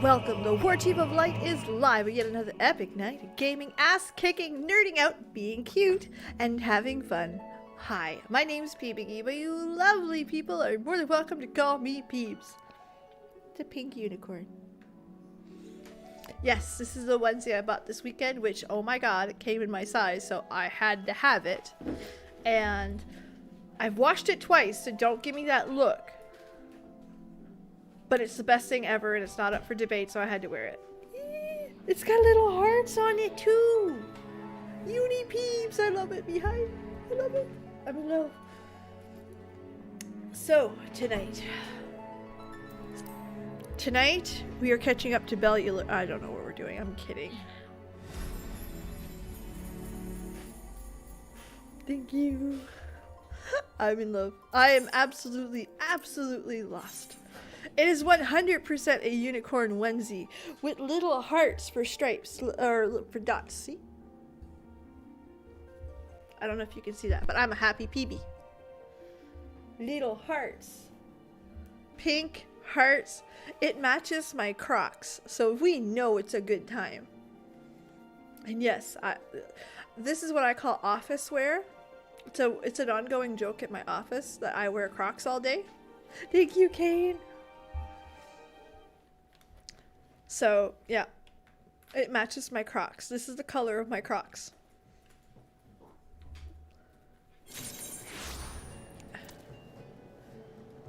Welcome, the War Chief of Light is live with yet another epic night of gaming, ass-kicking, nerding out, being cute, and having fun. Hi, my name's Peebiggy, but you lovely people are more than welcome to call me Peebs. The pink unicorn. Yes, this is the Wednesday I bought this weekend, which, oh my god, it came in my size, so I had to have it. And I've washed it twice, so don't give me that look. But it's the best thing ever, and it's not up for debate, so I had to wear it. It's got little hearts on it, too! Uni peeps! I love it behind. I love it. I'm in love. So, Tonight, we are catching up to Bellular. I don't know what we're doing. I'm kidding. Thank you. I'm in love. I am absolutely lost. It is 100% a unicorn onesie with little hearts for stripes or for dots. See? I don't know if you can see that, but I'm a happy PB. Little hearts. Pink hearts. It matches my Crocs, so we know it's a good time. And yes, this is what I call office wear. So it's an ongoing joke at my office that I wear Crocs all day. Thank you, Kane. So, yeah, it matches my Crocs. This is the color of my Crocs.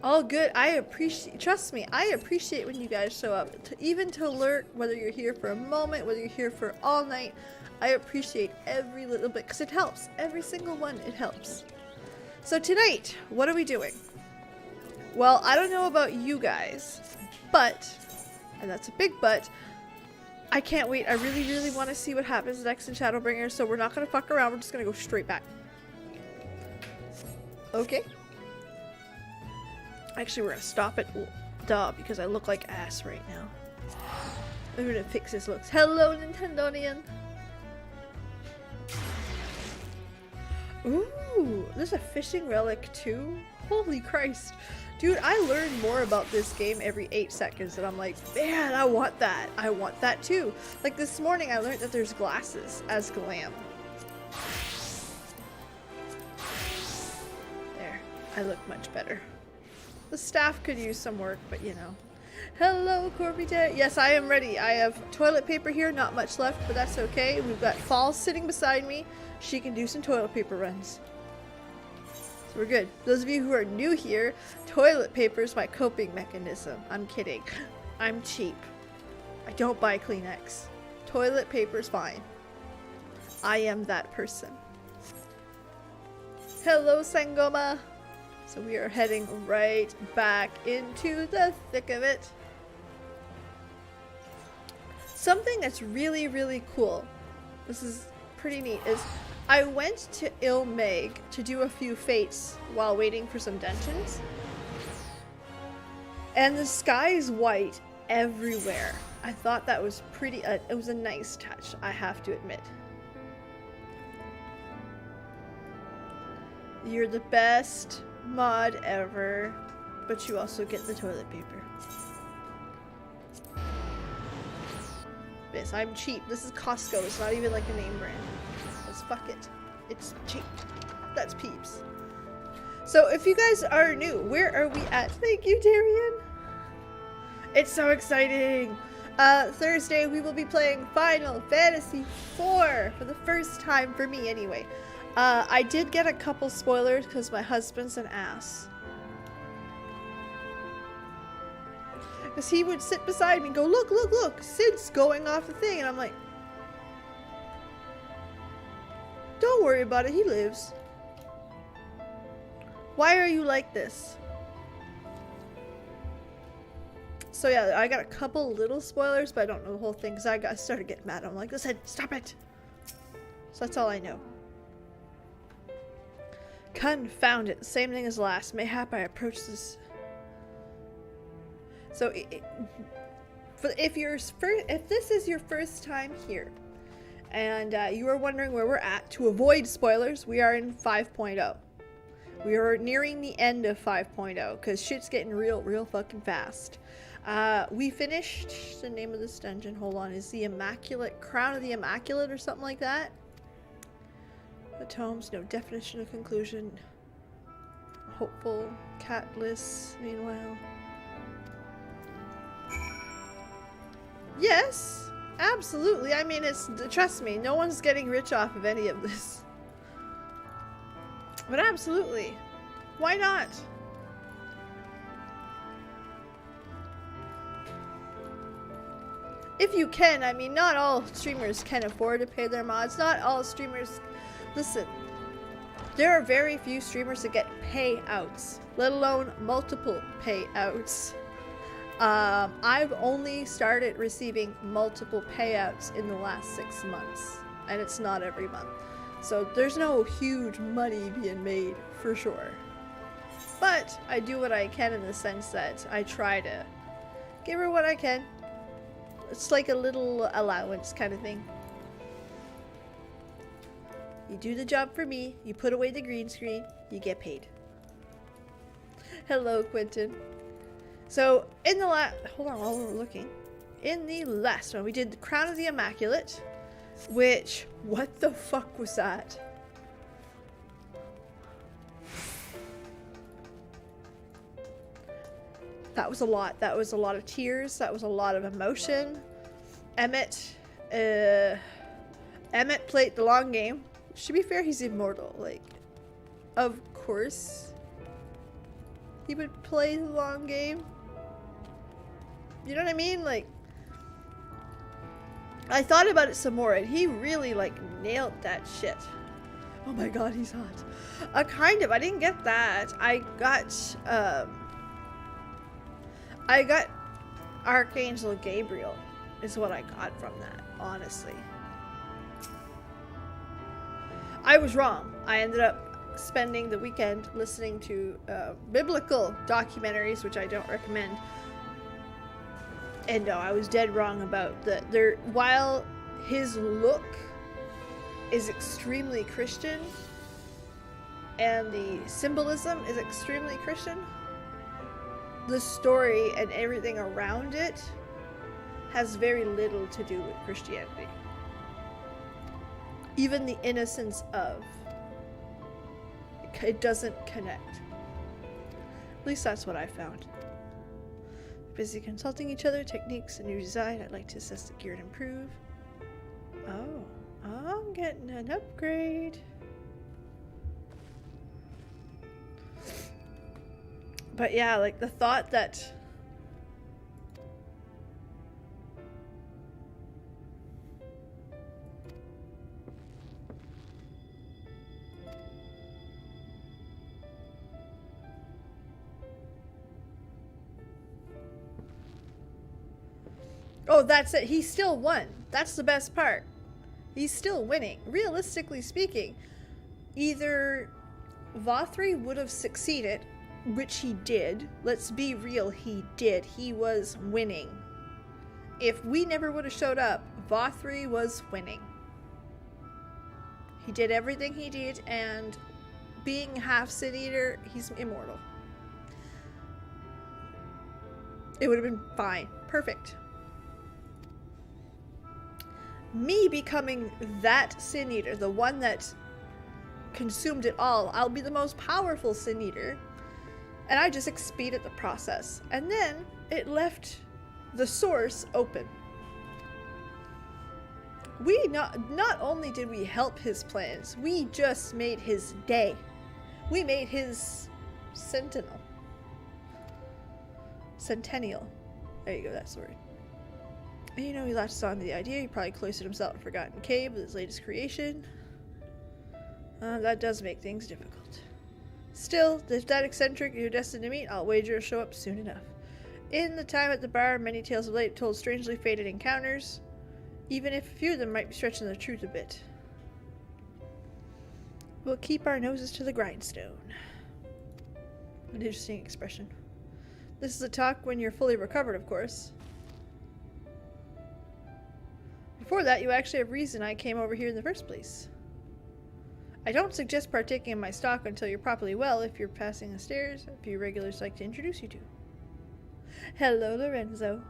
All good. I appreciate, trust me, I appreciate when you guys show up. Even to alert, whether you're here for a moment, whether you're here for all night, I appreciate every little bit because it helps. Every single one, it helps. So tonight, what are we doing? Well, I don't know about you guys, but... and that's a big but. I can't wait. I really want to see what happens next in Shadowbringers, so we're not going to fuck around. We're just going to go straight back. Okay. Actually, we're going to stop it. Duh, because I look like ass right now. I'm going to fix his looks. Hello, Nintendonian. Ooh, there's a fishing relic too? Holy Christ. Dude, I learn more about this game every 8 seconds, and I'm like, man, I want that. I want that too. Like this morning, I learned that there's glasses as glam. There, I look much better. The staff could use some work, but you know. Hello, Corbita. Yes, I am ready. I have toilet paper here, not much left, but that's okay. We've got Fall sitting beside me. She can do some toilet paper runs. We're good. Those of you who are new here, toilet paper is my coping mechanism. I'm kidding. I'm cheap. I don't buy Kleenex. Toilet paper's fine. I am that person. Hello, Sangoma. So we are heading right back into the thick of it. Something that's really cool. This is pretty neat. Is I went to Emet-Selch to do a few fates while waiting for some dungeons. And the sky is white everywhere. I thought that was pretty, it was a nice touch, I have to admit. You're the best mod ever, but you also get the toilet paper. Yes, I'm cheap. This is Costco, it's not even like a name brand. Fuck it. It's cheap. That's peeps. So if you guys are new, where are we at? Thank you, Darian. It's so exciting. Thursday we will be playing Final Fantasy IV for the first time for me anyway. I did get a couple spoilers because my husband's an ass. Because he would sit beside me and go, look, Sid's going off the thing. And I'm like, don't worry about it, he lives. Why are you like this? So yeah, I got a couple little spoilers, but I don't know the whole thing because I started getting mad. I'm like, listen, stop it. So that's all I know. Confound it. Same thing as last. Mayhap I approach this. So if this is your first time here, and you are wondering where we're at, to avoid spoilers, we are in 5.0. We are nearing the end of 5.0 because shit's getting real fucking fast. We finished the name of this dungeon. Hold on, is the Immaculate Crown of the Immaculate or something like that? The tomes, no definition of conclusion. Hopeful, catless, meanwhile. Yes, absolutely. I mean, trust me, no one's getting rich off of any of this. But absolutely, why not? If you can, I mean, not all streamers can afford to pay their mods. Not all streamers, listen, there are very few streamers that get payouts, let alone multiple payouts. I've only started receiving multiple payouts in the last 6 months, and it's not every month. So there's no huge money being made, for sure. But I do what I can in the sense that I try to give her what I can. It's like a little allowance kind of thing. You do the job for me, you put away the green screen, you get paid. Hello, Quentin. So, in the hold on while we're looking. In the last one, we did the Crown of the Immaculate, which, what the fuck was that? That was a lot. That was a lot of tears. That was a lot of emotion. Emmett played the long game. To be fair, he's immortal. Like, of course, he would play the long game. You know what I mean? Like, I thought about it some more, and he really, like, nailed that shit. Oh my god, he's hot. Kind of. I didn't get that. I got Archangel Gabriel is what I got from that, honestly. I was wrong. I ended up spending the weekend listening to biblical documentaries, which I don't recommend. And no, I was dead wrong about while his look is extremely Christian and the symbolism is extremely Christian, the story and everything around it has very little to do with Christianity. Even the innocence of it doesn't connect. At least that's what I found. Busy consulting each other, techniques, and new design. I'd like to assess the gear and improve. Oh, I'm getting an upgrade. But yeah, like the thought that oh, that's it. He still won. That's the best part. He's still winning. Realistically speaking, either Vothri would have succeeded, which he did. Let's be real, he did. He was winning. If we never would have showed up, Vothri was winning. He did everything he did, and being half Sin Eater, he's immortal. It would have been fine. Perfect. Me becoming that Sin Eater, the one that consumed it all, I'll be the most powerful Sin Eater, and I just expeded the process. And then it left the source open. We not only did we help his plans, we just made his day. We made his sentinel. Centennial. There you go, that's the word. And you know, he latched on to the idea. He probably cloistered himself in a forgotten cave with his latest creation. That does make things difficult. Still, if that eccentric you're destined to meet, I'll wager he'll show up soon enough. In the time at the bar, many tales of late told strangely fated encounters, even if a few of them might be stretching the truth a bit. We'll keep our noses to the grindstone. An interesting expression. This is a talk when you're fully recovered, of course. Before that, you actually have reason I came over here in the first place. I don't suggest partaking in my stock until you're properly well. If you're passing the stairs, a few regulars like to introduce you to. Hello, Lorenzo.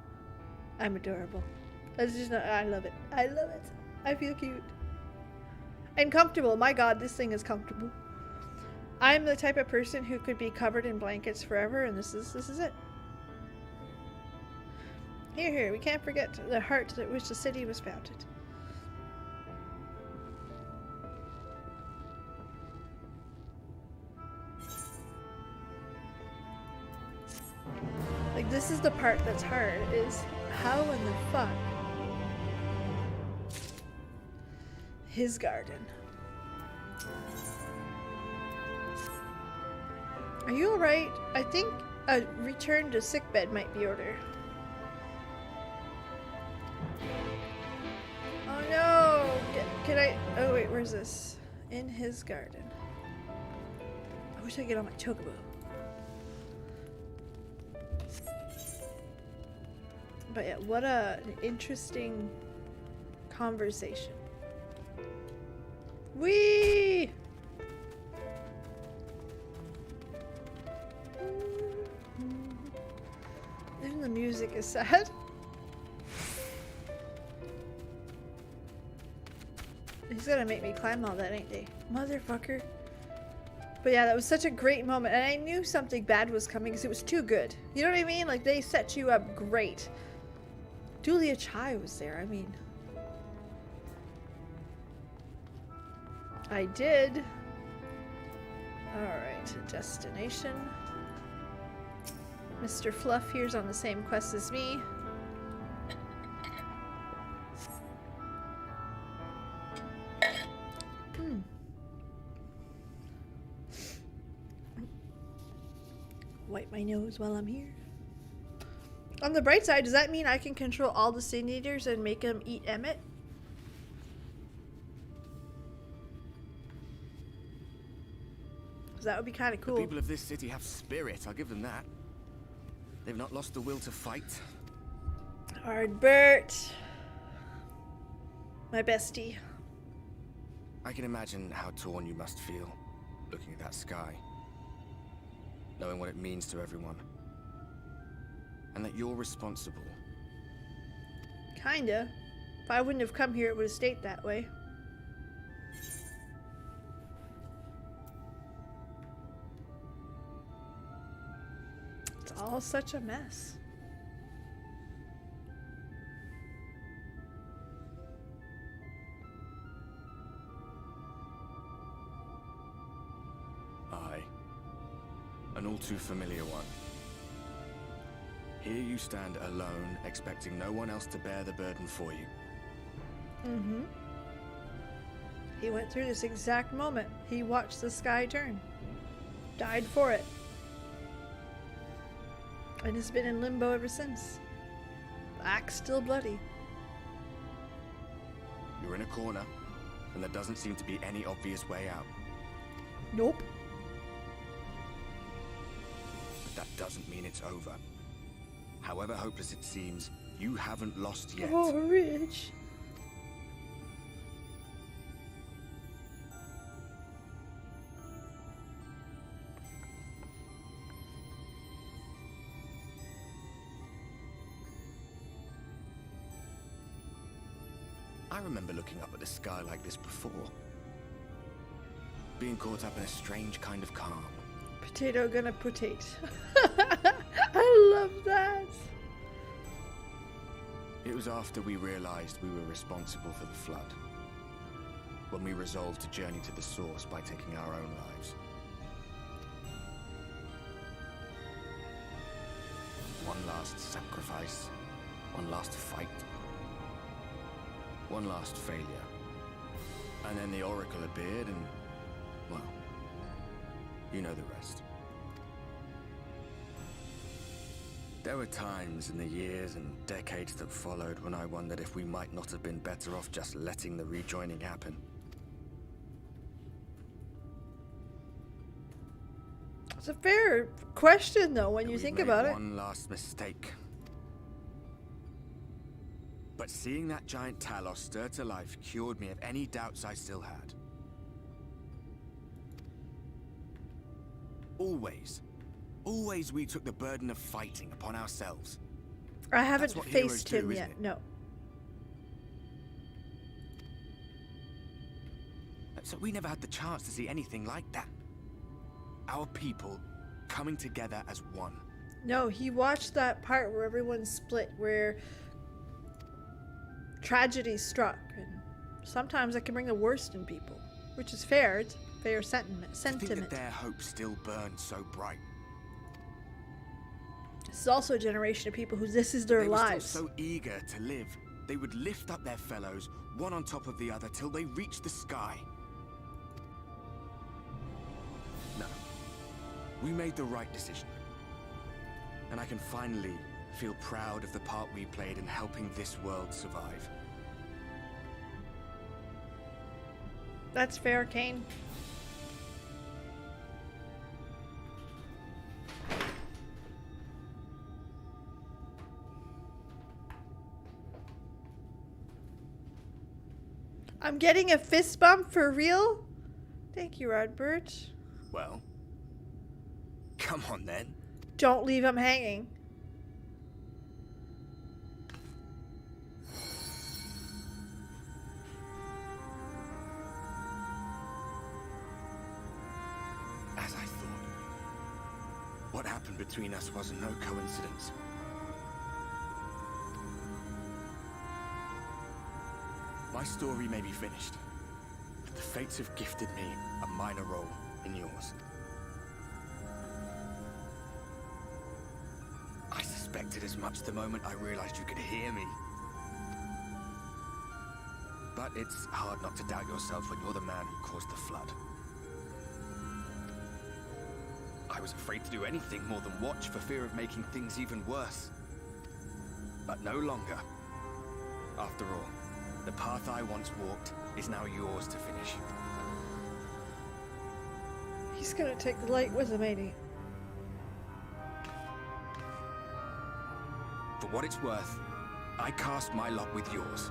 I'm adorable. That's just not, I love it. I love it. I feel cute. And comfortable. My god, this thing is comfortable. I'm the type of person who could be covered in blankets forever, and this is it. Here, we can't forget the heart at which the city was founded. Like, this is the part that's hard, is how in the fuck his garden. Are you alright? I think a return to sickbed might be ordered. Oh no! Can I? Oh wait, where's this? In his garden. I wish I could get on my chocobo. But yeah, what an interesting conversation. Whee! Even the music is sad. He's gonna make me climb all that, ain't they? Motherfucker. But yeah, that was such a great moment. And I knew something bad was coming because it was too good. You know what I mean? Like, they set you up great. Julia Chai was there, I mean. I did. Alright, destination. Mr. Fluff here's on the same quest as me. Wipe my nose while I'm here. On the bright side, does that mean I can control all the Sin Eaters and make them eat Emmett? Because that would be kind of cool. The people of this city have spirit, I'll give them that. They've not lost the will to fight. Ardbert. My bestie. I can imagine how torn you must feel, looking at that sky. Knowing what it means to everyone. And that you're responsible. Kinda. If I wouldn't have come here, it would have stayed that way. It's all such a mess. An all too familiar one. Here you stand alone, expecting no one else to bear the burden for you. Mm-hmm. He went through this exact moment. He watched the sky turn. Died for it. And has been in limbo ever since. The axe still bloody. You're in a corner, and there doesn't seem to be any obvious way out. Nope. That doesn't mean it's over. However hopeless it seems, you haven't lost yet. Oh, Rich. I remember looking up at the sky like this before. Being caught up in a strange kind of calm. Potato gonna potate. I love that. It was after we realized we were responsible for the flood. When we resolved to journey to the source by taking our own lives. One last sacrifice. One last fight. One last failure. And then the Oracle appeared and, well, you know the rest. There were times in the years and decades that followed when I wondered if we might not have been better off just letting the rejoining happen. It's a fair question, though, when you think about it. One last mistake. But seeing that giant Talos stir to life cured me of any doubts I still had. Always. Always we took the burden of fighting upon ourselves. I haven't That's what heroes faced do, him isn't yet. it? No. So we never had the chance to see anything like that. Our people coming together as one. No, he watched that part where everyone split, where tragedy struck, and sometimes it can bring the worst in people, which is fair. It's fair sentiment. To think that their hope still burns so bright. This is also a generation of people who this is their They were lives. still so eager to live. They would lift up their fellows, one on top of the other, till they reached the sky. No. We made the right decision. And I can finally feel proud of the part we played in helping this world survive. That's fair, Kane. I'm getting a fist bump for real? Thank you, Rodbert. Well, come on then. Don't leave him hanging. As I thought. What happened between us was no coincidence. My story may be finished, but the fates have gifted me a minor role in yours. I suspected as much the moment I realized you could hear me. But it's hard not to doubt yourself when you're the man who caused the flood. I was afraid to do anything more than watch for fear of making things even worse. But no longer. After all, the path I once walked is now yours to finish. He's gonna take the light with him, ain't he? For what it's worth, I cast my lot with yours.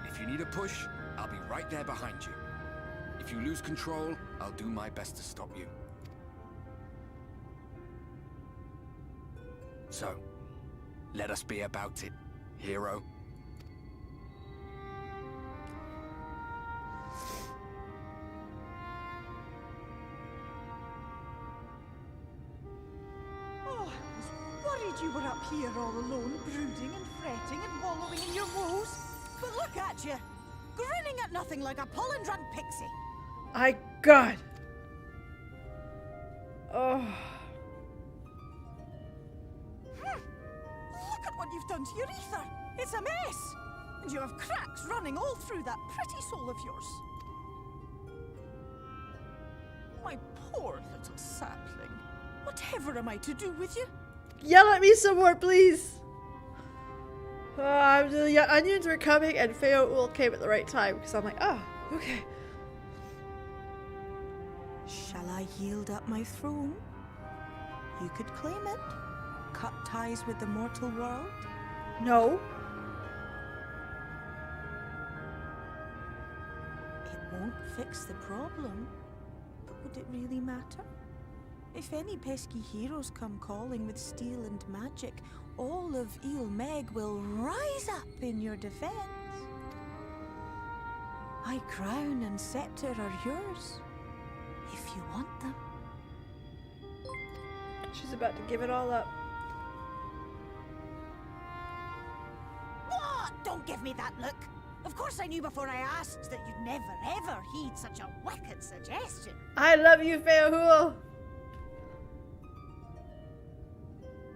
If you need a push, I'll be right there behind you. If you lose control, I'll do my best to stop you. So, let us be about it, hero. You were up here all alone, brooding and fretting and wallowing in your woes. But look at you, grinning at nothing like a pollen-drunk pixie. God. Oh. Look at what you've done to your ether. It's a mess. And you have cracks running all through that pretty soul of yours. My poor little sapling. Whatever am I to do with you? Yell at me some more, please. The onions were coming, and Feoul came at the right time because I'm like, oh, okay. Shall I yield up my throne? You could claim it. Cut ties with the mortal world. No. It won't fix the problem. But would it really matter? If any pesky heroes come calling with steel and magic, all of Emet-Selch will rise up in your defense. My crown and scepter are yours, if you want them. She's about to give it all up. What? Don't give me that look. Of course I knew before I asked that you'd never ever heed such a wicked suggestion. I love you, Feoul.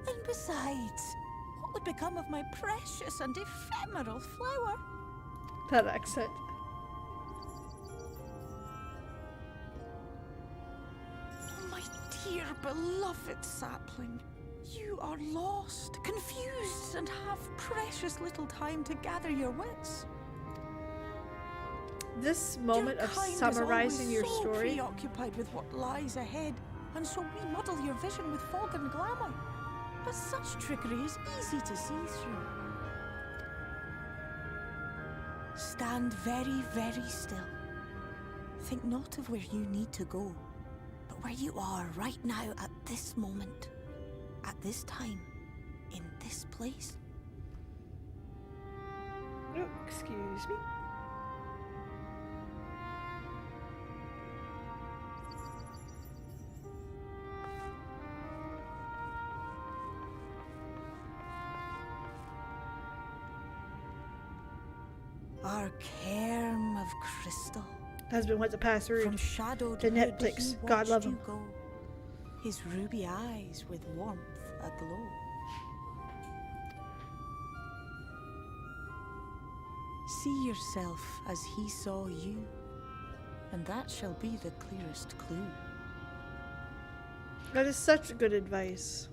And besides, what would become of my precious and ephemeral flower? That accent. Oh, my dear beloved sapling. You are lost, confused, and have precious little time to gather your wits. This moment Your of kind is summarizing always your so story. preoccupied with what lies ahead, and so we muddle your vision with fog and glamour. But such trickery is easy to see through. Stand very, very still. Think not of where you need to go. but where you are right now at this moment, at this time, in this place. Oh, excuse me. Our cairn of crystal. Husband wants to pass through From shadow to to hood, Netflix. he God love watched him. you go, his ruby eyes with warmth aglow. See yourself as he saw you, and that shall be the clearest clue. That is such good advice.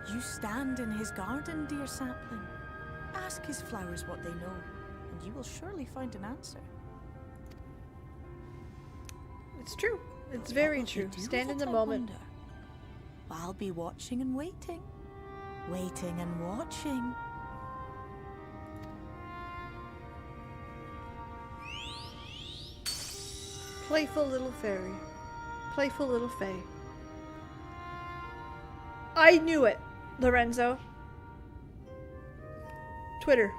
You stand in his garden, dear sapling. Ask his flowers what they know, and you will surely find an answer. It's true. It's But very what will you true. do Stand in with the it, I moment. wonder? I'll be watching and waiting. Waiting and watching. Playful little fairy. Playful little fae. I knew it, Lorenzo. Twitter.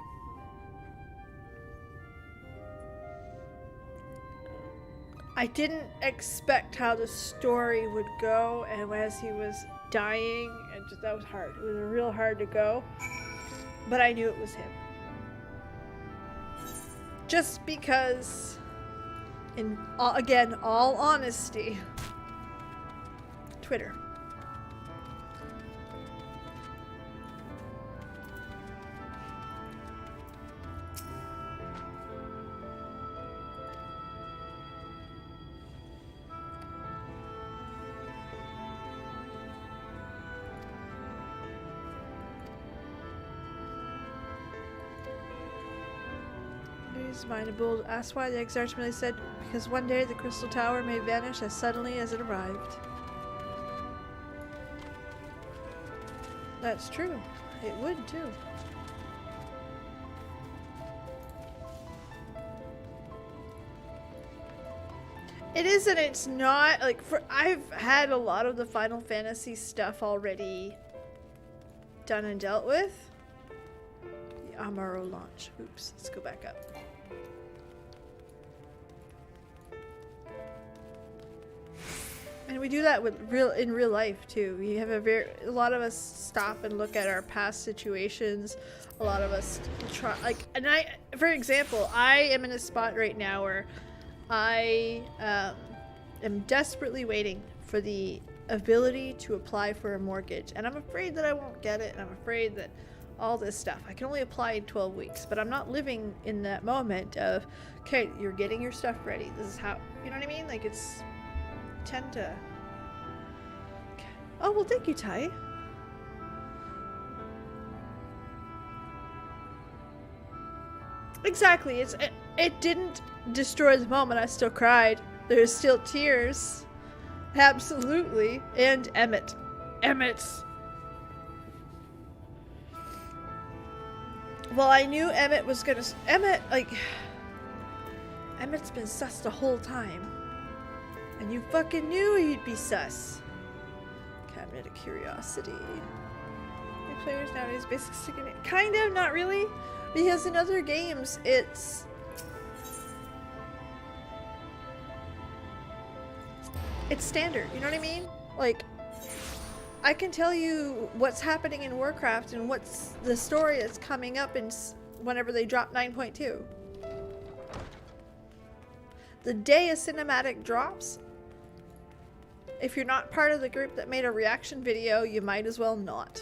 I didn't expect how the story would go, and as he was dying, and just, that was hard. It was real hard to go, but I knew it was him. Just because, in again, all honesty, Twitter. Mind a bold asked why the Exarch merely said, because one day the crystal tower may vanish as suddenly as it arrived. That's true. It would too. It is and it's not. Like, I've had a lot of the Final Fantasy stuff already done and dealt with. The Amaro launch. Oops, let's go back up. And we do that with in real life too. We have a lot of us stop and look at our past situations. A lot of us try, like, and for example, I am in a spot right now where I am desperately waiting for the ability to apply for a mortgage, and I'm afraid that I won't get it, and I'm afraid that all this stuff. I can only apply in 12 weeks, but I'm not living in that moment of, okay, you're getting your stuff ready. This is how, you know what I mean? Like, it's tend to. Okay. Oh well, thank you, Ty. Exactly. It didn't destroy the moment. I still cried. There's still tears. Absolutely. And Emmet. Well, I knew Emmet was gonna. Emmet's been sus the whole time. And you fucking knew he'd be sus. Cabinet of Curiosity. The players nowadays basically sticking it. Kind of, not really. Because in other games, it's standard, you know what I mean? Like, I can tell you what's happening in Warcraft and what's the story that's coming up in whenever they drop 9.2. The day a cinematic drops, if you're not part of the group that made a reaction video, you might as well not.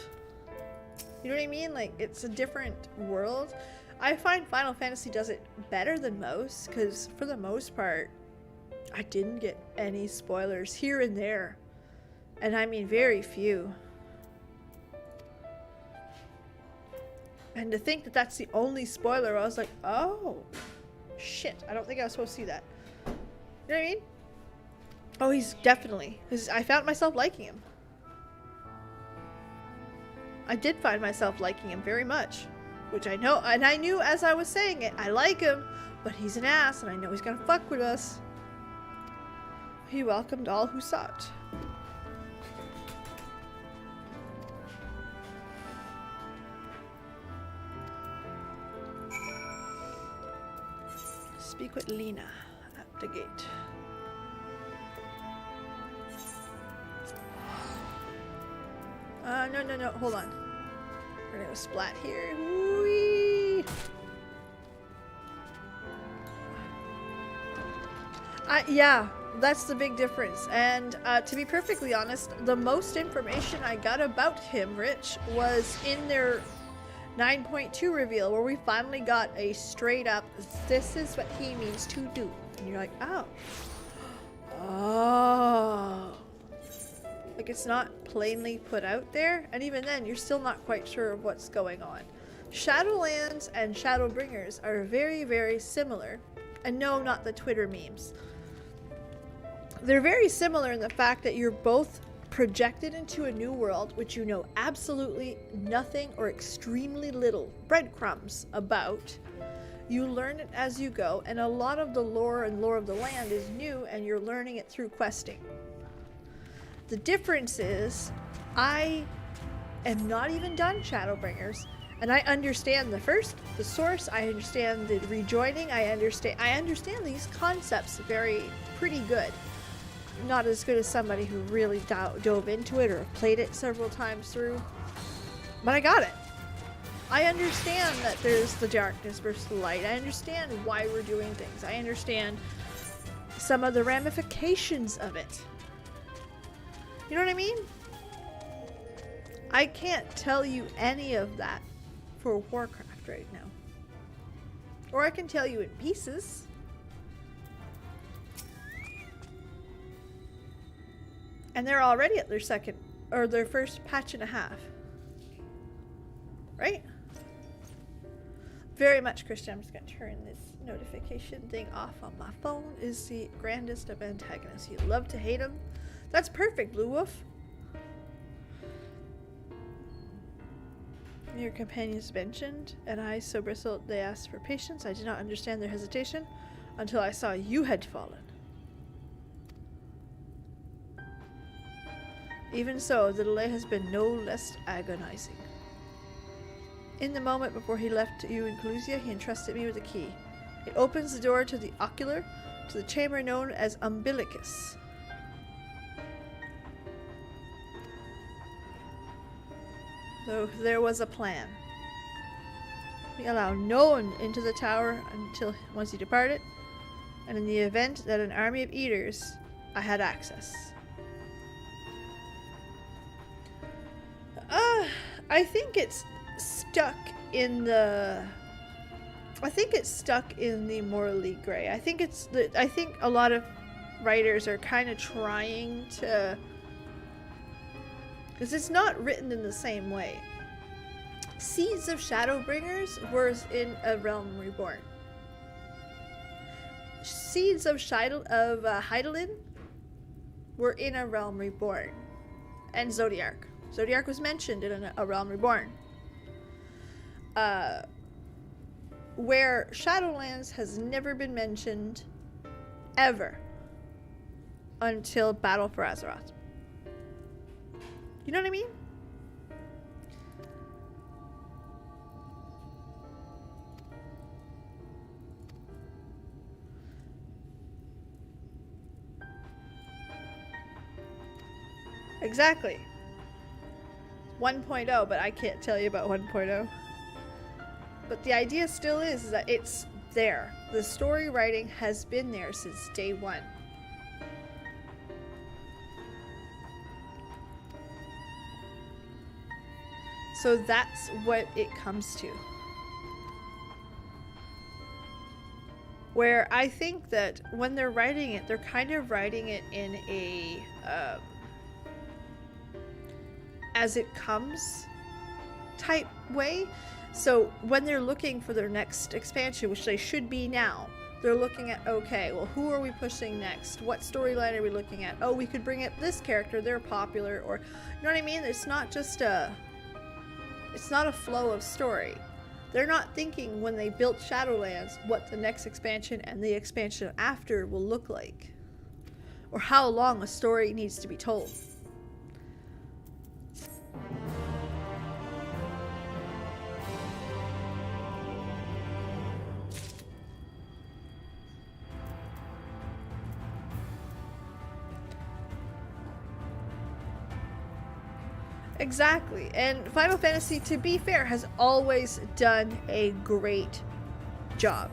You know what I mean? Like, it's a different world. I find Final Fantasy does it better than most, because for the most part, I didn't get any spoilers here and there. And I mean very few. And to think that that's the only spoiler, I was like, oh, shit. I don't think I was supposed to see that. You know what I mean? Oh, he's definitely. I found myself liking him. I did find myself liking him very much. Which I know, and I knew as I was saying it, I like him, but he's an ass, and I know he's gonna fuck with us. He welcomed all who sought. Speak with Lena at the gate. No, hold on. We're gonna splat here. Whee! Yeah, that's the big difference. And to be perfectly honest, the most information I got about him, Rich, was in their 9.2 reveal, where we finally got a straight up, this is what he means to do. And you're like, oh. Oh. Like, it's not plainly put out there, and even then, you're still not quite sure of what's going on. Shadowlands and Shadowbringers are very, very similar. And no, not the Twitter memes. They're very similar in the fact that you're both projected into a new world, which you know absolutely nothing or extremely little breadcrumbs about. You learn it as you go, and a lot of the lore and lore of the land is new, and you're learning it through questing. The difference is, I am not even done Shadowbringers, and I understand the source, I understand the rejoining, I understand these concepts pretty good. Not as good as somebody who really dove into it or played it several times through, but I got it. I understand that there's the darkness versus the light. I understand why we're doing things. I understand some of the ramifications of it. You know what I mean? I can't tell you any of that for Warcraft right now. Or I can tell you in pieces. And they're already at their first patch and a half. Right? Very much, Christian. I'm just going to turn this notification thing off on my phone. Is the grandest of antagonists. You love to hate him. That's perfect, Blue Wolf. Your companions mentioned, and I so bristled they asked for patience. I did not understand their hesitation until I saw you had fallen. Even so, the delay has been no less agonizing. In the moment before he left you in Clusia, he entrusted me with a key. It opens the door to the ocular, to the chamber known as Umbilicus. So there was a plan. We allow no one into the tower until once he departed, and in the event that an army of eaters, I had access. I think it's stuck in the morally gray. I think a lot of writers are kind of trying to, because it's not written in the same way. Seeds of Shadowbringers were in a Realm Reborn. Seeds of Hydaelyn were in a Realm Reborn. And Zodiark. Zodiark was mentioned in a Realm Reborn. Where Shadowlands has never been mentioned ever until Battle for Azeroth. You know what I mean? Exactly. 1.0, but I can't tell you about 1.0. But the idea still is that it's there. The story writing has been there since day one. So that's what it comes to. Where I think that when they're writing it, they're kind of writing it in a as it comes type way. So when they're looking for their next expansion, which they should be now, they're looking at, okay, well, who are we pushing next? What storyline are we looking at? Oh, we could bring up this character, they're popular, or, you know what I mean? It's not just it's not a flow of story. They're not thinking when they built Shadowlands what the next expansion and the expansion after will look like, or how long a story needs to be told. Exactly, and Final Fantasy, to be fair, has always done a great job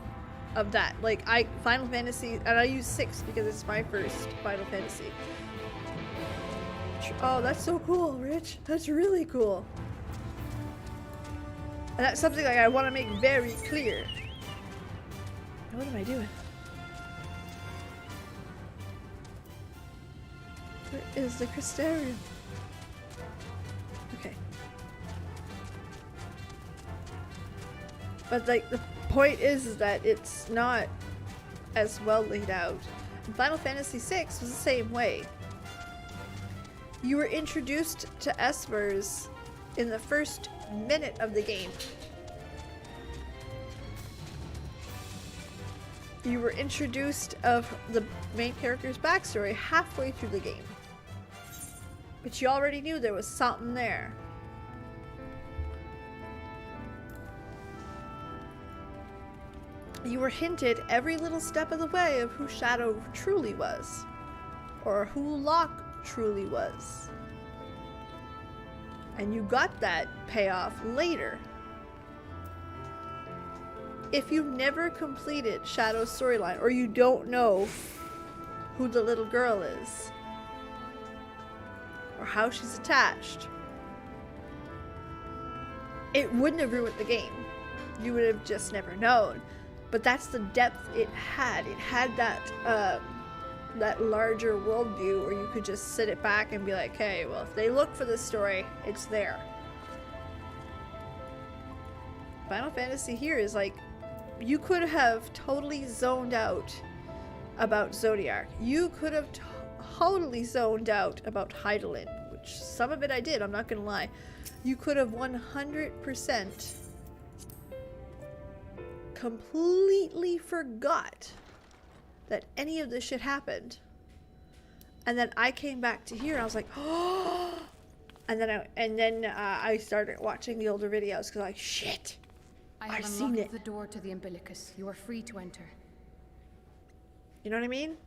of that. Like, Final Fantasy, and I use 6 because it's my first Final Fantasy. Oh, that's so cool, Rich. That's really cool. And that's something like I want to make very clear. What am I doing? Where is the Crystarium? Okay. But like the point is that it's not as well laid out. And Final Fantasy VI was the same way. You were introduced to Espers in the first minute of the game. You were introduced of the main character's backstory halfway through the game. But you already knew there was something there. You were hinted every little step of the way of who Shadow truly was. Or who Locke truly was. And you got that payoff later. If you've never completed Shadow's storyline, or you don't know who the little girl is, or how she's attached, it wouldn't have ruined the game. You would have just never known. But that's the depth it had. It had that that larger worldview where you could just sit it back and be like, hey, well, if they look for this story, it's there. Final Fantasy here is like, you could have totally zoned out about Zodiac. You could have totally zoned out about Hydaelyn, which some of it I did, I'm not gonna lie. You could have 100% completely forgot that any of this shit happened. And then I came back to here and I was like, oh, and then I started watching the older videos because like, shit, I've seen it. The door to the umbilicus. You are free to enter. You know what I mean?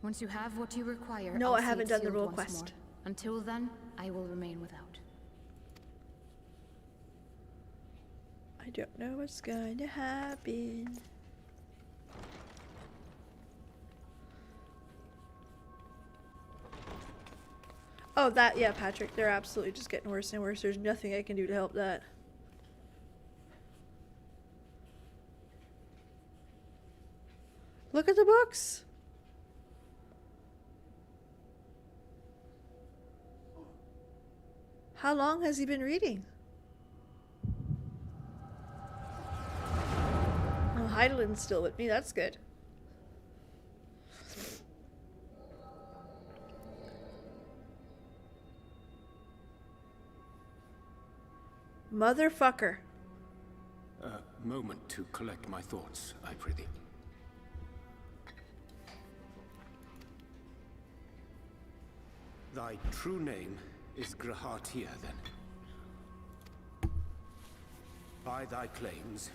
Once you have what you require, No, I'll I haven't see it done the sealed role once quest. more. Until then, I will remain without. I don't know what's going to happen. Oh, that, yeah, Patrick, they're absolutely just getting worse and worse. There's nothing I can do to help that. Look at the books. How long has he been reading? Oh, Hydaelyn's still with me. That's good. Motherfucker. A moment to collect my thoughts, I prithee. Thy true name is Grahatia, then. By thy claims,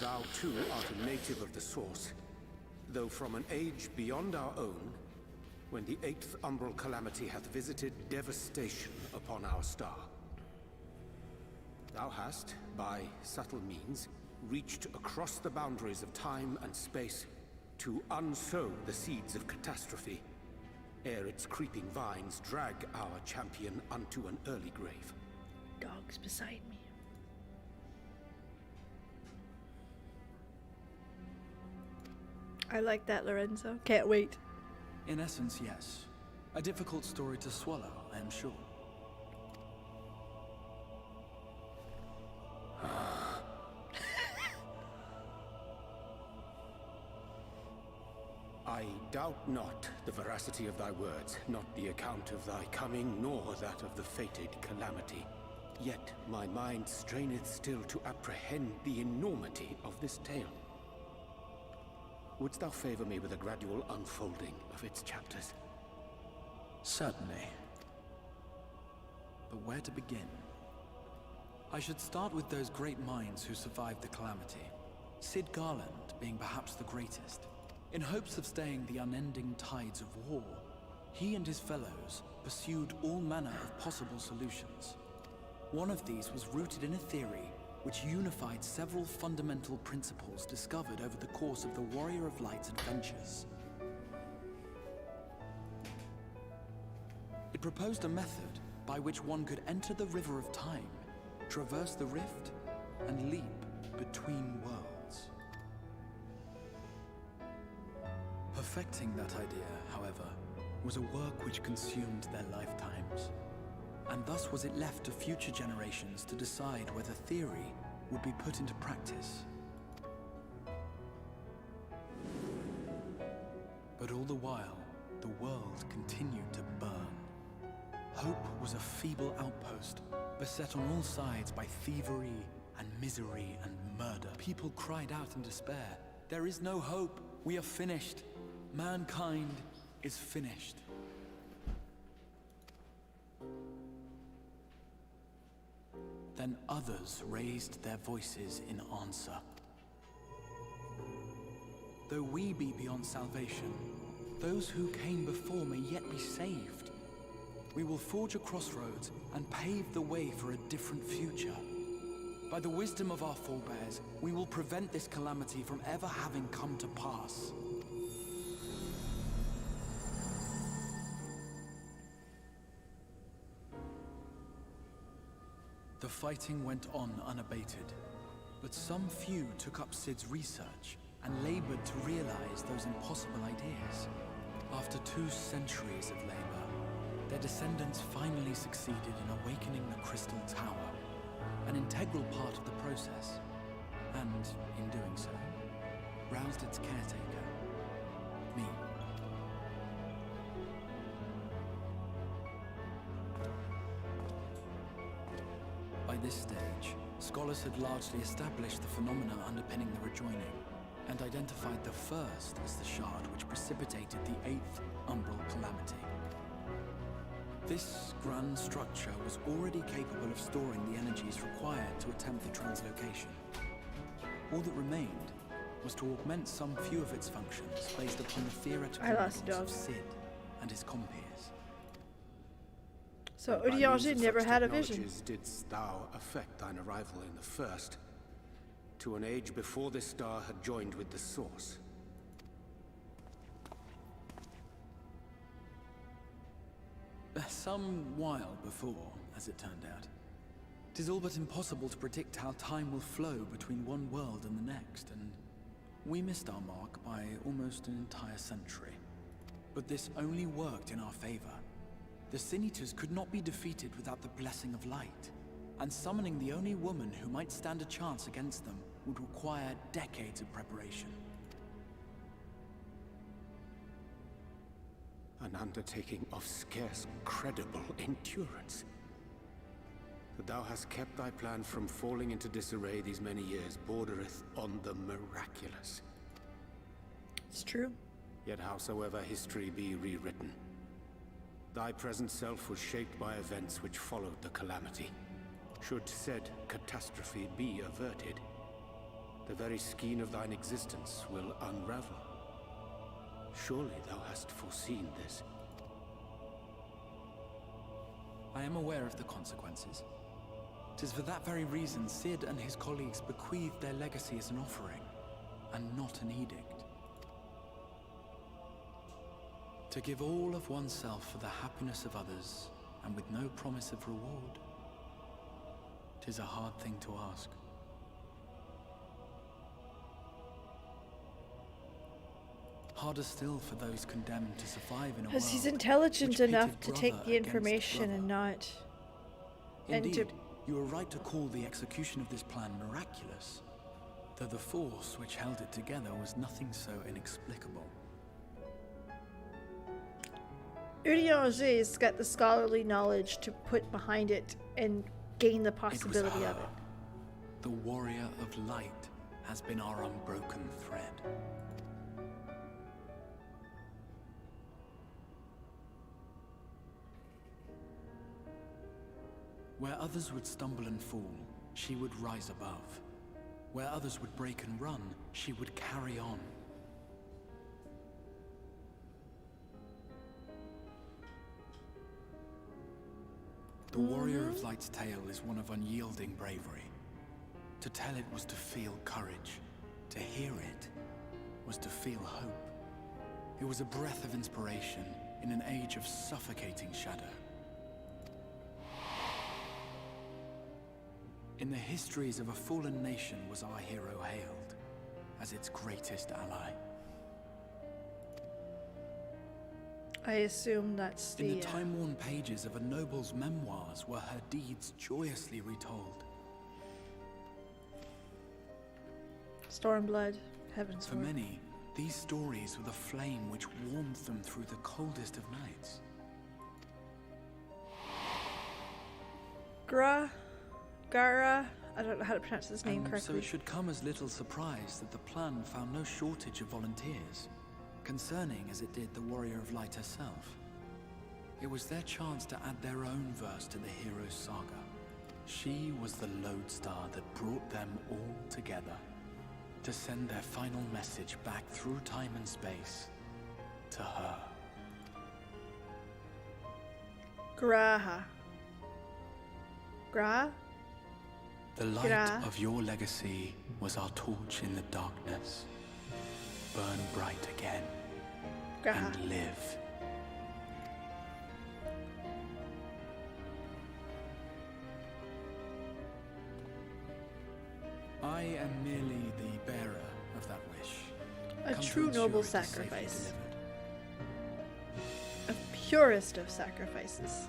thou too art a native of the Source, though from an age beyond our own, when the 8th umbral calamity hath visited devastation upon our star. Thou hast, by subtle means, reached across the boundaries of time and space to unsow the seeds of catastrophe, ere its creeping vines drag our champion unto an early grave. Dog's beside me. I like that, Lorenzo. Can't wait. In essence, yes. A difficult story to swallow, I am sure. doubt not the veracity of thy words, not the account of thy coming, nor that of the fated calamity. Yet my mind straineth still to apprehend the enormity of this tale. Wouldst thou favor me with a gradual unfolding of its chapters? Certainly. But where to begin? I should start with those great minds who survived the calamity. Cid Garland being perhaps the greatest. In hopes of staying the unending tides of war, he and his fellows pursued all manner of possible solutions. One of these was rooted in a theory which unified several fundamental principles discovered over the course of the Warrior of Light's adventures. It proposed a method by which one could enter the River of Time, traverse the rift, and leap between worlds. Perfecting that idea, however, was a work which consumed their lifetimes. And thus was it left to future generations to decide whether theory would be put into practice. But all the while, the world continued to burn. Hope was a feeble outpost, beset on all sides by thievery and misery and murder. People cried out in despair, "There is no hope, we are finished. Mankind is finished." Then others raised their voices in answer. Though we be beyond salvation, those who came before may yet be saved. We will forge a crossroads and pave the way for a different future. By the wisdom of our forebears, we will prevent this calamity from ever having come to pass. The fighting went on unabated, but some few took up Cid's research and labored to realize those impossible ideas. After 2 centuries of labor, their descendants finally succeeded in awakening the Crystal Tower, an integral part of the process, and, in doing so, roused its caretaker, me. By this stage, scholars had largely established the phenomena underpinning the rejoining, and identified the first as the shard which precipitated the 8th umbral calamity. This grand structure was already capable of storing the energies required to attempt the translocation. All that remained was to augment some few of its functions based upon the theoretical models of Cid and his compeers. So Urianger never had a vision. Didst thou affect thine arrival in the first, to an age before this star had joined with the source? Some while before, as it turned out. 'Tis all but impossible to predict how time will flow between one world and the next, and we missed our mark by almost an entire century. But this only worked in our favor. The Sin Eaters could not be defeated without the blessing of light, and summoning the only woman who might stand a chance against them would require decades of preparation. An undertaking of scarce credible endurance. That thou hast kept thy plan from falling into disarray these many years bordereth on the miraculous. It's true. Yet howsoever history be rewritten, thy present self was shaped by events which followed the calamity. Should said catastrophe be averted, the very skein of thine existence will unravel. Surely thou hast foreseen this. I am aware of the consequences. 'Tis for that very reason Cid and his colleagues bequeathed their legacy as an offering, and not an edict. To give all of oneself for the happiness of others, and with no promise of reward, 'tis a hard thing to ask. Harder still for those condemned to survive in a world Because he's intelligent enough which to pitted take brother the against information brother. and not... and Indeed, to... you are right to call the execution of this plan miraculous, though the force which held it together was nothing so inexplicable. Urianger's got the scholarly knowledge to put behind it and gain the possibility of it. The warrior of light has been our unbroken thread. Where others would stumble and fall, she would rise above. Where others would break and run, she would carry on. The warrior of light's tale is one of unyielding bravery. To tell it was to feel courage. To hear it was to feel hope. It was a breath of inspiration in an age of suffocating shadow. In the histories of a fallen nation was our hero hailed as its greatest ally. I assume that's the... In the time-worn pages of a noble's memoirs were her deeds joyously retold. Stormblood, Heaven's For Word. many, these stories were the flame which warmed them through the coldest of nights. Gara, I don't know how to pronounce his name So correctly. it should come as little surprise that the plan found no shortage of volunteers, concerning as it did the Warrior of Light herself. It was their chance to add their own verse to the hero's saga. She was the lodestar that brought them all together, to send their final message back through time and space to her. Graha. Gra? The light Gra. of your legacy was our torch in the darkness. Burn bright again Graha. and live. I am merely the bearer of that wish. A Come to true ensure noble it is safely sacrifice. delivered. A purest of sacrifices.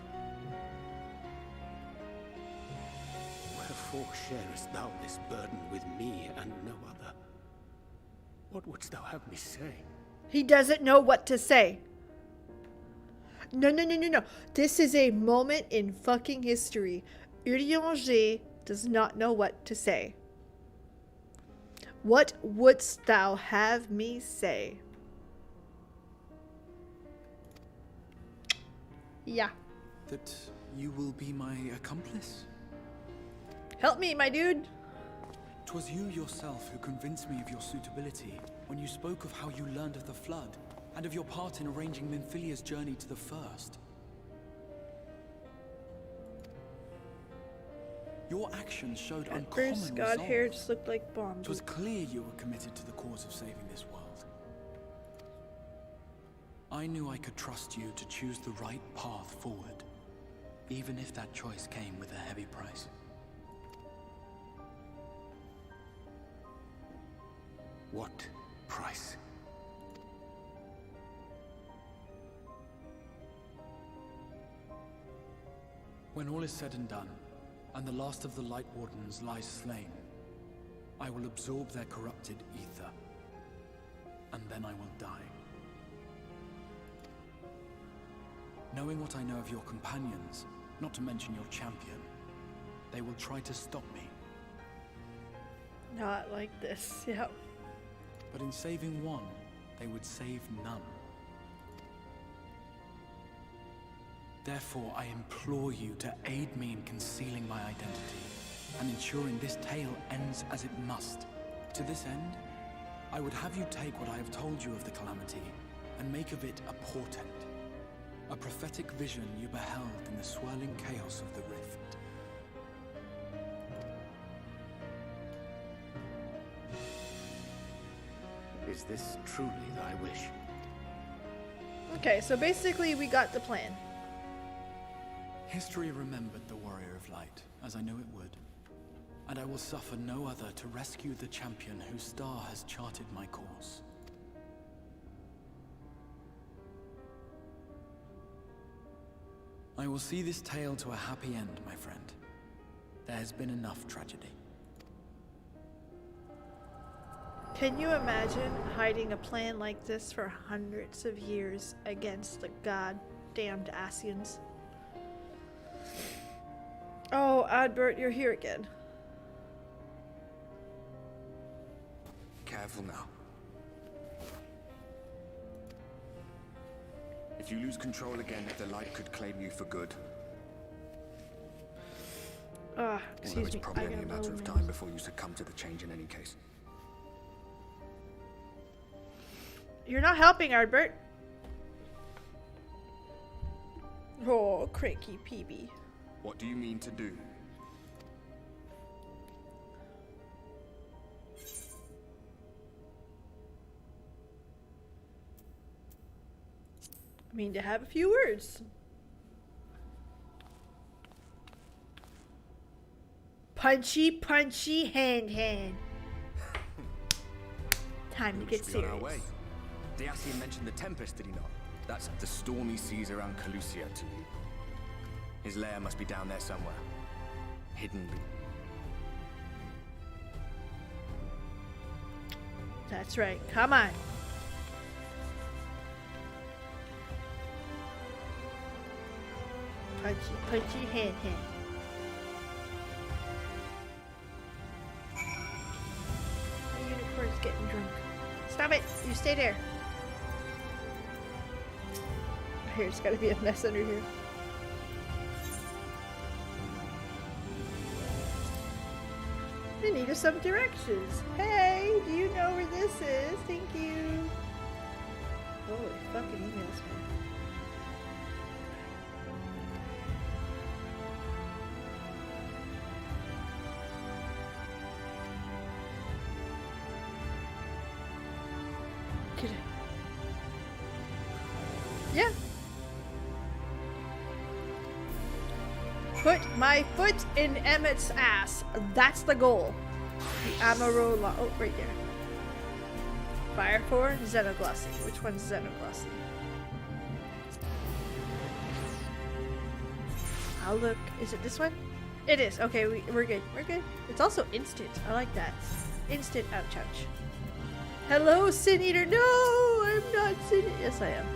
Wherefore sharest thou this burden with me and no other? What wouldst thou have me say? He doesn't know what to say. No. This is a moment in fucking history. Urianger does not know what to say. What wouldst thou have me say? Yeah. That you will be my accomplice? Help me, my dude. 'Twas you yourself who convinced me of your suitability when you spoke of how you learned of the Flood and of your part in arranging Minfilia's journey to the First. Your actions showed At uncommon first, God hair resolve. just looked like bombs. It was clear you were committed to the cause of saving this world. I knew I could trust you to choose the right path forward, even if that choice came with a heavy price. What price? When all is said and done, and the last of the Light Wardens lies slain, I will absorb their corrupted ether, and then I will die. Knowing what I know of your companions, not to mention your champion, they will try to stop me. Not like this. Yep. But in saving one, they would save none. Therefore, I implore you to aid me in concealing my identity and ensuring this tale ends as it must. To this end, I would have you take what I have told you of the Calamity and make of it a portent, a prophetic vision you beheld in the swirling chaos of the Rift. Is this truly thy wish? Okay, so basically we got the plan. History remembered the Warrior of Light, as I knew it would. And I will suffer no other to rescue the champion whose star has charted my course. I will see this tale to a happy end, my friend. There has been enough tragedy. Can you imagine hiding a plan like this for hundreds of years against the god damned Asians. Oh, Adbert, you're here again. Careful now. If you lose control again, the light could claim you for good. Ah, Although excuse it's me. probably I only a got matter of low time nails. before you succumb to the change in any case. You're not helping, Adbert. Oh, cranky PB. What do you mean to do? I mean to have a few words. Punchy, punchy, hand. Time to We get should be on our serious. way. The Asian mentioned the Tempest, did he not? That's the stormy seas around Calusia to you. His lair must be down there somewhere. Hidden. That's right. Come on. Punchy, punchy, hand. My unicorn's getting drunk. Stop it! You stay there. There's gotta be a mess under here. I need some directions. Hey, do you know where this is? Thank you. Holy fucking emails, man. Get it. Yeah. Put my foot in Emmett's ass. That's the goal. The Amarola. Oh, right there. Fire 4, Xenoglossy. Which one's Xenoglossy? I'll look. Is it this one? It is. Okay, we're good. We're good. It's also instant. I like that. Instant ouch ouch. Hello, Sin Eater. No, I'm not Sin Eater. Yes, I am.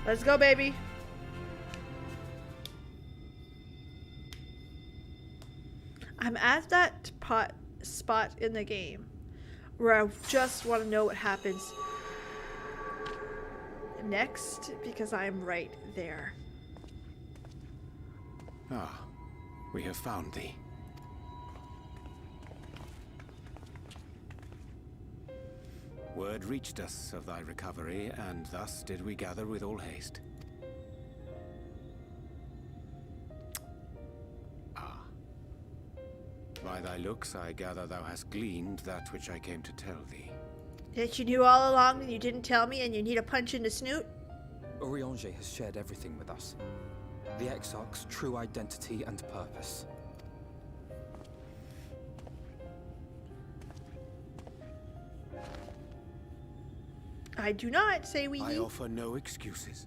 Let's go, baby. I'm at that spot in the game where I just want to know what happens next because I'm right there. Ah, we have found thee. Word reached us of thy recovery, and thus did we gather with all haste. Ah. By thy looks, I gather thou hast gleaned that which I came to tell thee. That you knew all along and you didn't tell me and you need a punch in the snoot? Urianger has shared everything with us. The Exarch's true identity and purpose. I do not, say we. I offer no excuses.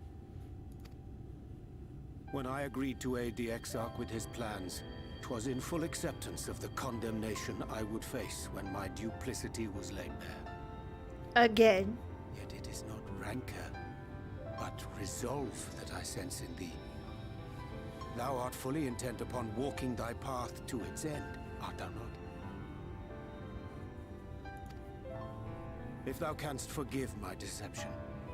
When I agreed to aid the Exarch with his plans, 'twas in full acceptance of the condemnation I would face when my duplicity was laid bare. Again. Yet it is not rancor, but resolve that I sense in thee. Thou art fully intent upon walking thy path to its end, art thou not? If thou canst forgive my deception,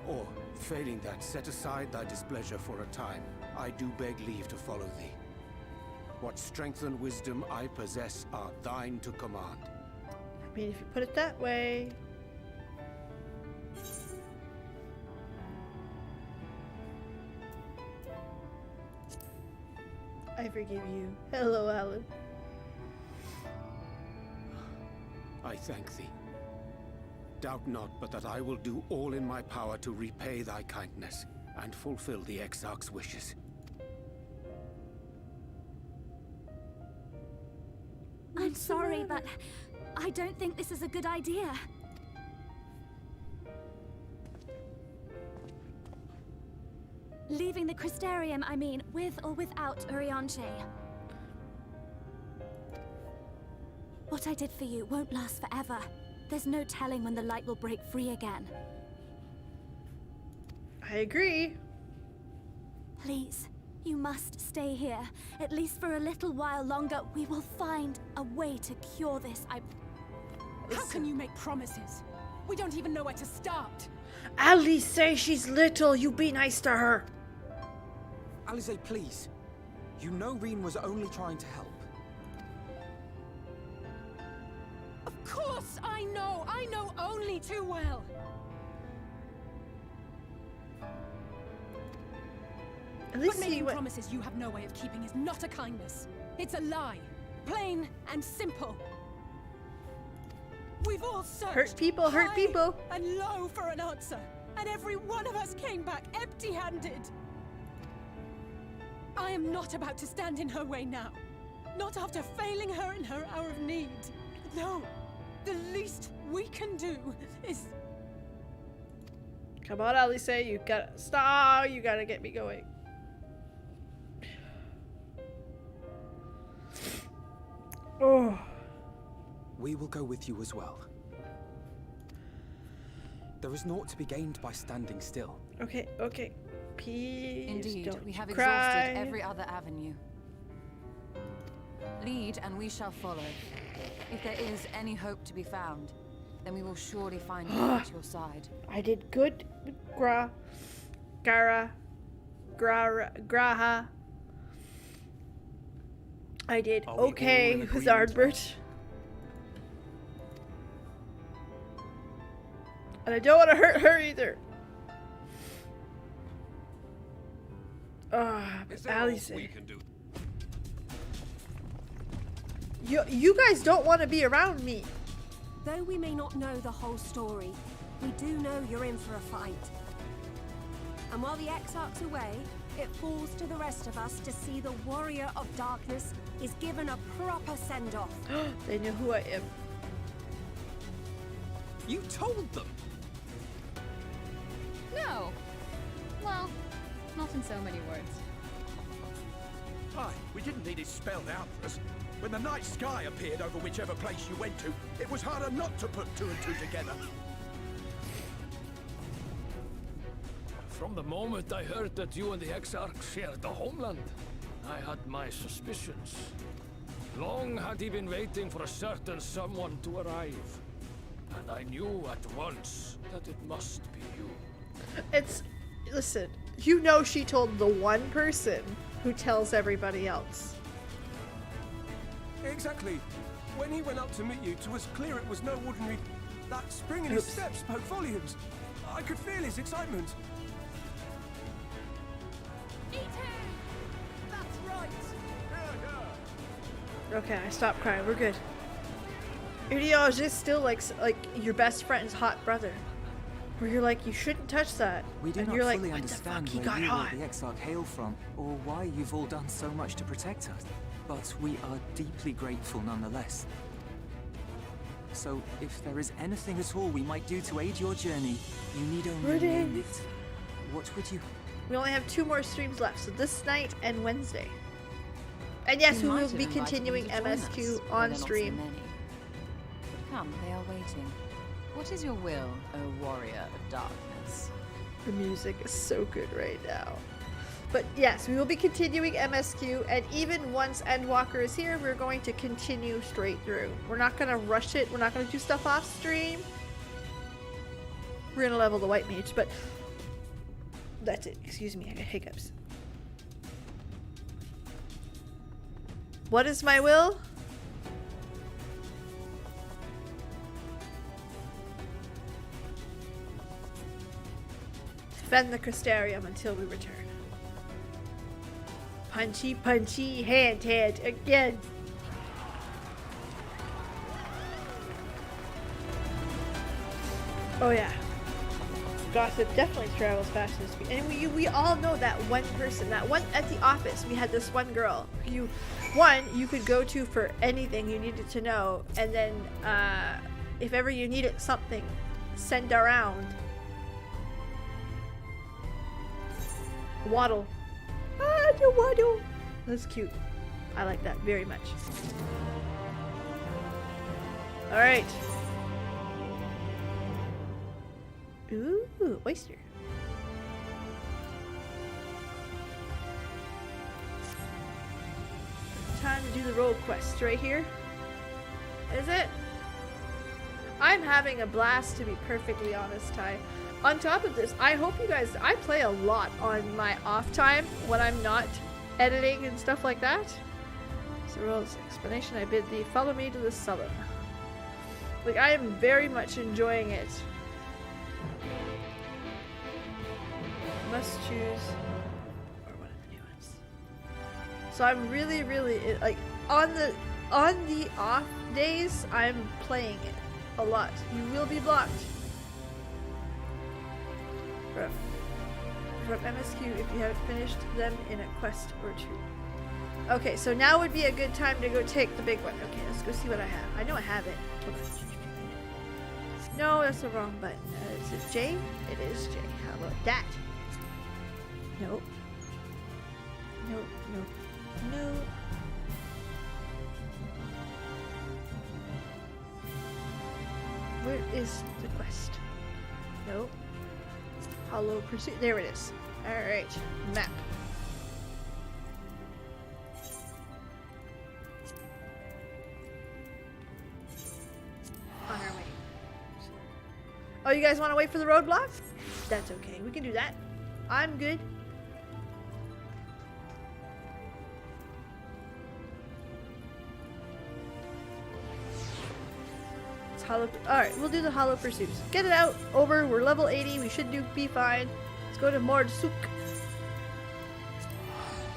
or, failing that, set aside thy displeasure for a time, I do beg leave to follow thee. What strength and wisdom I possess are thine to command. I mean, if you put it that way. I forgive you. Hello, Alan. I thank thee. Doubt not but that I will do all in my power to repay thy kindness and fulfill the Exarch's wishes. I'm sorry, but I don't think this is a good idea. Leaving the Crystarium, I mean, with or without Urianger. What I did for you won't last forever. There's no telling when the light will break free again. I agree. Please, you must stay here. At least for a little while longer. We will find a way to cure this. How can you make promises? We don't even know where to start. Alice, say she's little. You be nice to her. Alice, please. You know Reen was only trying to help. Of course I know. I know only too well. At least But see making what. promises you have no way of keeping is not a kindness. It's a lie. Plain and simple. We've all searched Hurt people, hurt high people. and low for an answer, and every one of us came back empty-handed. I am not about to stand in her way now. Not after failing her in her hour of need. No, the least we can do is... Come on, Alice, you gotta stop. You gotta get me going. Oh. We will go with you as well. There is naught to be gained by standing still. Okay, okay. Please Indeed, don't we have cry. exhausted every other avenue. Lead, and we shall follow. If there is any hope to be found, then we will surely find you at your side. I did good with Graha. I did Are we all okay in with agreement? Ardbert. And I don't want to hurt her either. Alice. You guys don't want to be around me. Though we may not know the whole story, we do know you're in for a fight. And while the Exarch's away, it falls to the rest of us to see the Warrior of Darkness is given a proper send-off. They know who I am. You told them! No. Well, not in so many words. Aye, we didn't need it spelled out for us. When the night sky appeared over whichever place you went to, it was harder not to put two and two together. From the moment I heard that you and the Exarch shared the homeland, I had my suspicions. Long had he been waiting for a certain someone to arrive. And I knew at once that it must be you. Listen, you know she told the one person who tells everybody else. Exactly. When he went up to meet you, it was clear it was no ordinary... That spring in his step spoke volumes. I could feel his excitement. Eat him! That's right! Okay, I stopped crying. We're good. Urianger is still like your best friend's hot brother. Where you're like, you shouldn't touch that. We do and not you're like, fully what the fuck, understand he where got you hot. or the Exarch hail from, or why you've all done so much to protect us. But we are deeply grateful nonetheless. So, if there is anything at all we might do to aid your journey, you need only name it. What would you... We only have 2 more streams left, so this night and Wednesday. And yes, we will be continuing MSQ on stream. But come, they are waiting. What is your will, O warrior of darkness? The music is so good right now. But yes, we will be continuing MSQ, and even once Endwalker is here, we're going to continue straight through. We're not going to rush it. We're not going to do stuff off stream. We're going to level the white mage, but that's it. Excuse me, I got hiccups. What is my will? Defend the Crystarium until we return. Punchy, punchy, hand, again. Oh yeah. Gossip definitely travels faster than speed. And we all know that one person, that one at the office. We had this one girl. You could go to for anything you needed to know, and then if ever you needed something, send around. Waddle. Ah, the waddle. That's cute. I like that very much. Alright. Ooh, oyster. time to do the road quest right here. Is it? I'm having a blast, to be perfectly honest, Ty. On top of this, I hope you guys... I play a lot on my off time when I'm not editing and stuff like that. So, Rose, explanation, I bid thee, follow me to the sullen. Like, I am very much enjoying it. Must choose... or one of the new ones. So I'm really, like, on the off days, I'm playing it a lot. You will be blocked from MSQ if you haven't finished them in a quest or two. Okay, so now would be a good time to go take the big one. Okay, let's go see what I have. I know I have it. No, that's the wrong button. Is it J? It is J. How about that? Nope. Nope, nope, nope. Where is the quest? Nope. Hollow Pursuit. There it is. Alright. Map. On our way. Oh, you guys want to wait for the roadblock? That's okay. We can do that. I'm good. Hollow. Alright, we'll do the Hollow Pursuits. Get it out, over, we're level 80, we should be fine. Let's go to Mordsuk.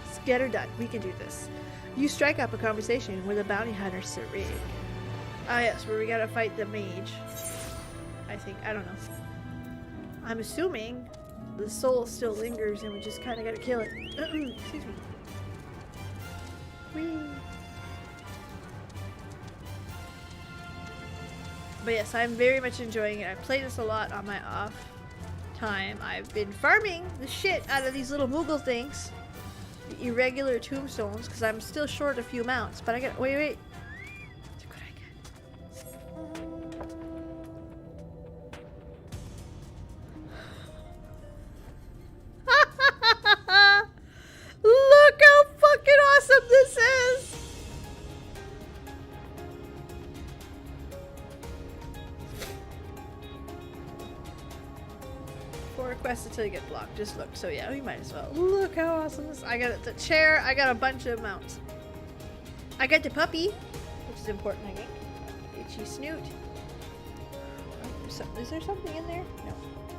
Let's get her done, we can do this. You strike up a conversation with a bounty hunter, Sarig. Ah yes, where we gotta fight the mage. I think, I don't know. I'm assuming the soul still lingers and we just kinda gotta kill it. Excuse me. Whee! But yes, I'm very much enjoying it. I play this a lot on my off time. I've been farming the shit out of these little Moogle things. The irregular tombstones, because I'm still short a few mounts. But I got... Wait. What could I get? Look how fucking awesome this is! Quest until you get blocked. Just look. So yeah, we might as well. Look how awesome this. I got the chair. I got a bunch of mounts. I got the puppy, which is important, I think. Itchy snoot. Oh, is there something in there? No.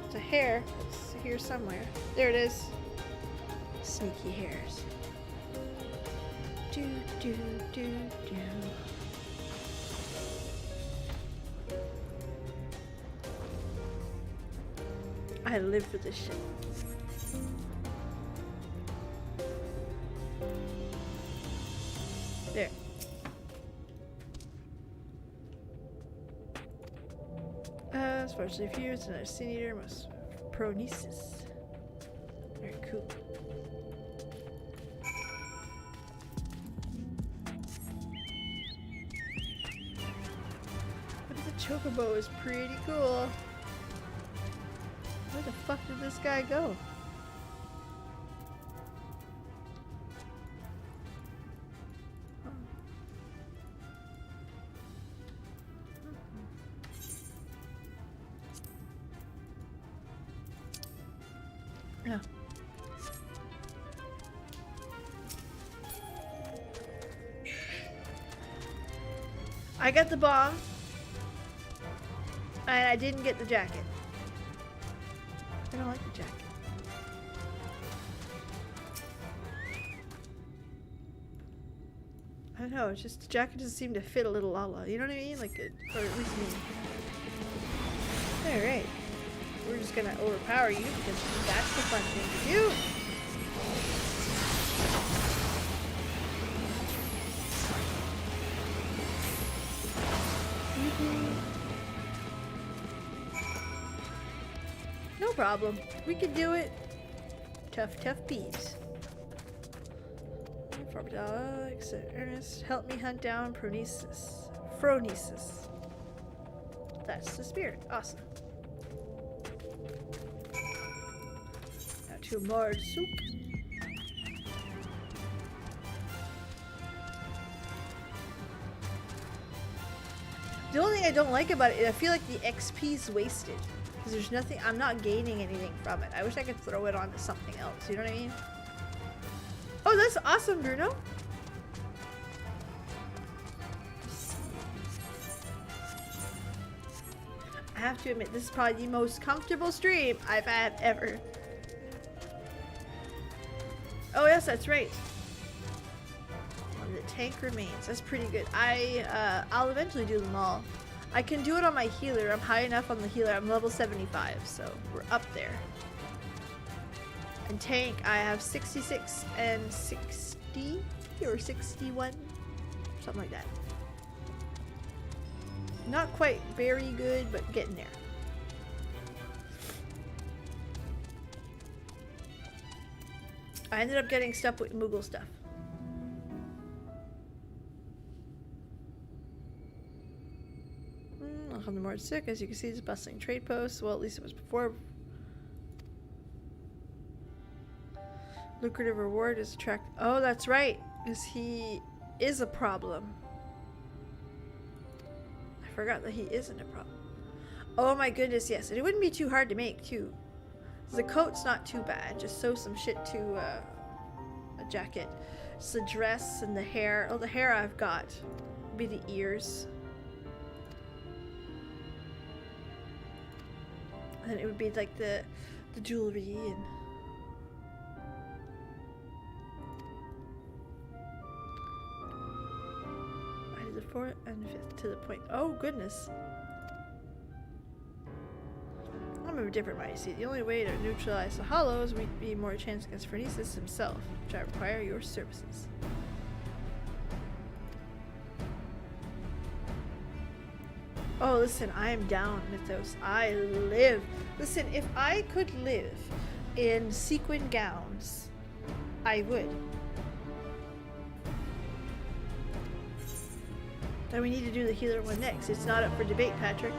It's a hair. It's here somewhere. There it is. Sneaky hairs. Do do do do. I live for this shit. There. Especially if you're another sin eater, most pronesis. Very cool. But the chocobo is pretty cool. Where the fuck did this guy go? No. I got the bomb, and I didn't get the jacket. I don't like the jacket. I don't know, it's just the jacket doesn't seem to fit a little Lala. You know what I mean? Like, or at least me. Alright. We're just gonna overpower you because that's the fun thing to do. No problem. We can do it. Tough peeps. Ernest, help me hunt down Phronesis. That's the spirit. Awesome. Now to Mordsuk. The only thing I don't like about it is I feel like the XP is wasted. Because there's nothing, I'm not gaining anything from it. I wish I could throw it onto something else, you know what I mean? Oh, that's awesome, Bruno. I have to admit, this is probably the most comfortable stream I've had ever. Oh yes, that's right. The tank remains. That's pretty good. I'll eventually do them all. I can do it on my healer. I'm high enough on the healer. I'm level 75, so we're up there. And tank, I have 66 and 60 or 61, something like that. Not quite very good, but getting there. I ended up getting stuff with Moogle stuff. I'll come to more sick. As you can see, it's a bustling trade post. Well, at least it was before. Lucrative reward is attract. Oh, that's right. Because he is a problem. I forgot that he isn't a problem. Oh my goodness, yes. And it wouldn't be too hard to make, too. The coat's not too bad. Just sew some shit to a jacket. It's the dress and the hair. Oh, the hair I've got. Be the ears. And then it would be like the jewelry and... I did the 4th and 5th to the point. Oh, goodness. I'm a different mighty. See, the only way to neutralize the hollows would be more chance against Phronesis himself, which I require your services. Oh, listen, I am down, Mythos. I live. Listen, if I could live in sequin gowns, I would. Then we need to do the healer one next. It's not up for debate, Patrick.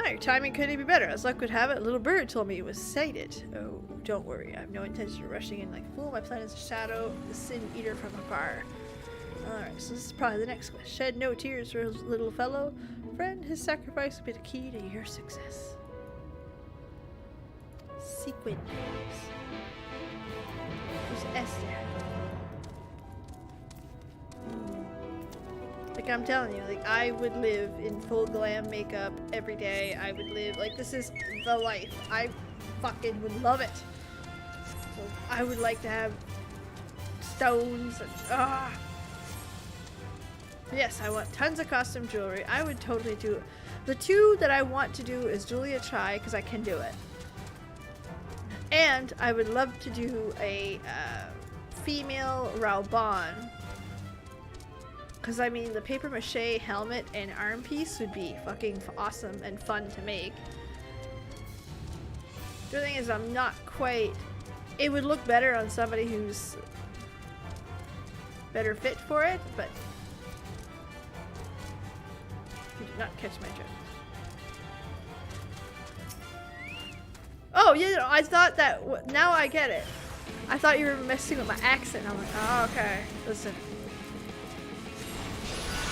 Your timing couldn't be better. As luck would have it, a little bird told me it was sighted. Oh, don't worry. I have no intention of rushing in like a fool. My plan is to shadow the sin eater from afar. Alright, so this is probably the next one. Shed no tears for his little fellow. Friend, his sacrifice will be the key to your success. Sequin. Who's Esther? Like I'm telling you, like I would live in full glam makeup every day. I would live, like this is the life. I fucking would love it. So I would like to have stones and Yes, I want tons of costume jewelry. I would totally do it. The two that I want to do is Julia Chai, because I can do it. And I would love to do a female Raoban. Because, I mean, the papier-mâché helmet and arm piece would be fucking awesome and fun to make. The thing is, I'm not quite... It would look better on somebody who's better fit for it, but... You did not catch my drift. Oh, yeah, I thought that... Now I get it. I thought you were messing with my accent. I'm like, oh, okay. Listen.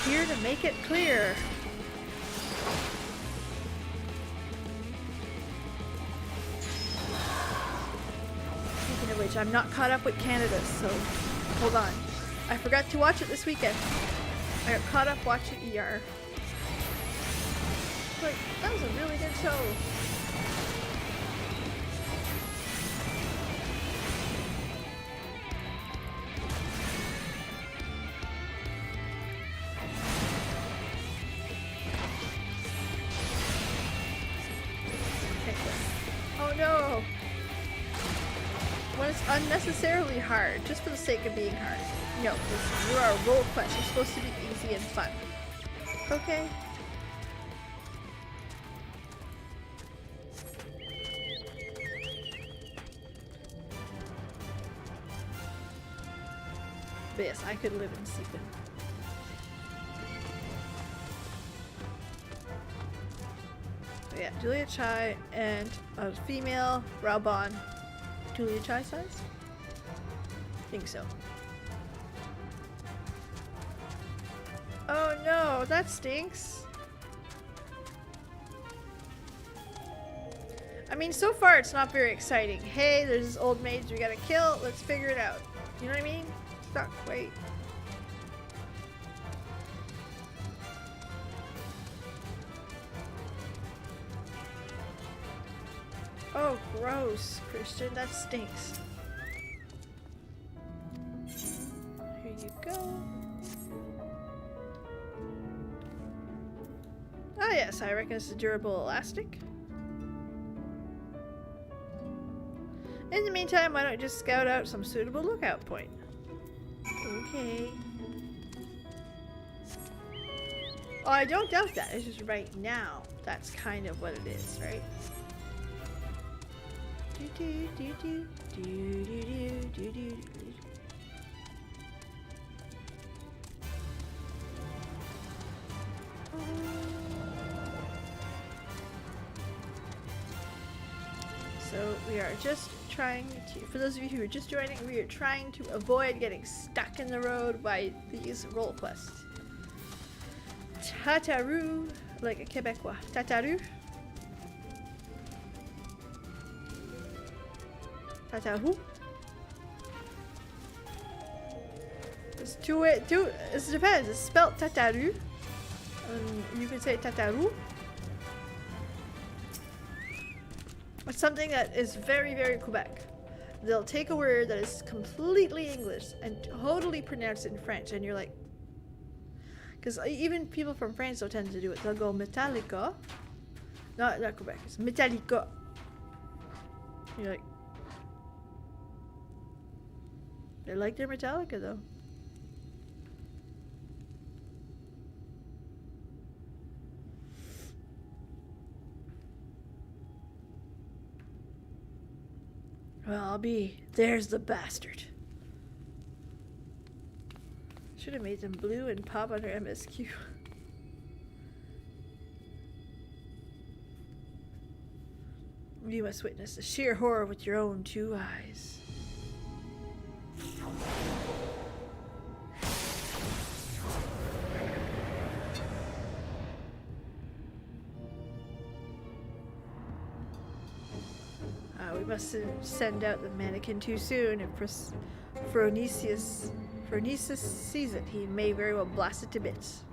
Here to make it clear. Speaking of which, I'm not caught up with Canada, so hold on. I forgot to watch it this weekend. I got caught up watching ER. Like, that was a really good show. Oh no! When it's unnecessarily hard, just for the sake of being hard. No, listen, you are a role quest. You're supposed to be easy and fun. Okay? But yes, I could live in sequin. But yeah, Julia Chai and a female Raoban. Tulia chai size? Think so. Oh no, that stinks. I mean, so far it's not very exciting. Hey, there's this old mage we gotta kill, let's figure it out. You know what I mean? It's not quite. Oh, gross, Christian, that stinks. Here you go. Ah yes, I reckon it's a durable elastic. In the meantime, why don't you just scout out some suitable lookout point? Okay. Oh, I don't doubt that. It's just right now. That's kind of what it is, right? So we are just trying to, for those of you who are just joining, we are trying to avoid getting stuck in the road by these role quests. Tatarou, like a Quebecois. Tatarou. Tatarou. It's it depends. It's spelled Tatarou. You can say Tatarou. It's something that is very, very Quebec. They'll take a word that is completely English and totally pronounce it in French, and you're like, because even people from France don't tend to do it. They'll go Metallica, not Quebec. It's Metallica. You're like, they like their Metallica though. Well, I'll be. There's the bastard. Should have made them blue and pop under MSQ. You must witness the sheer horror with your own two eyes. We mustn't send out the mannequin too soon. If Phronesius sees it, he may very well blast it to bits.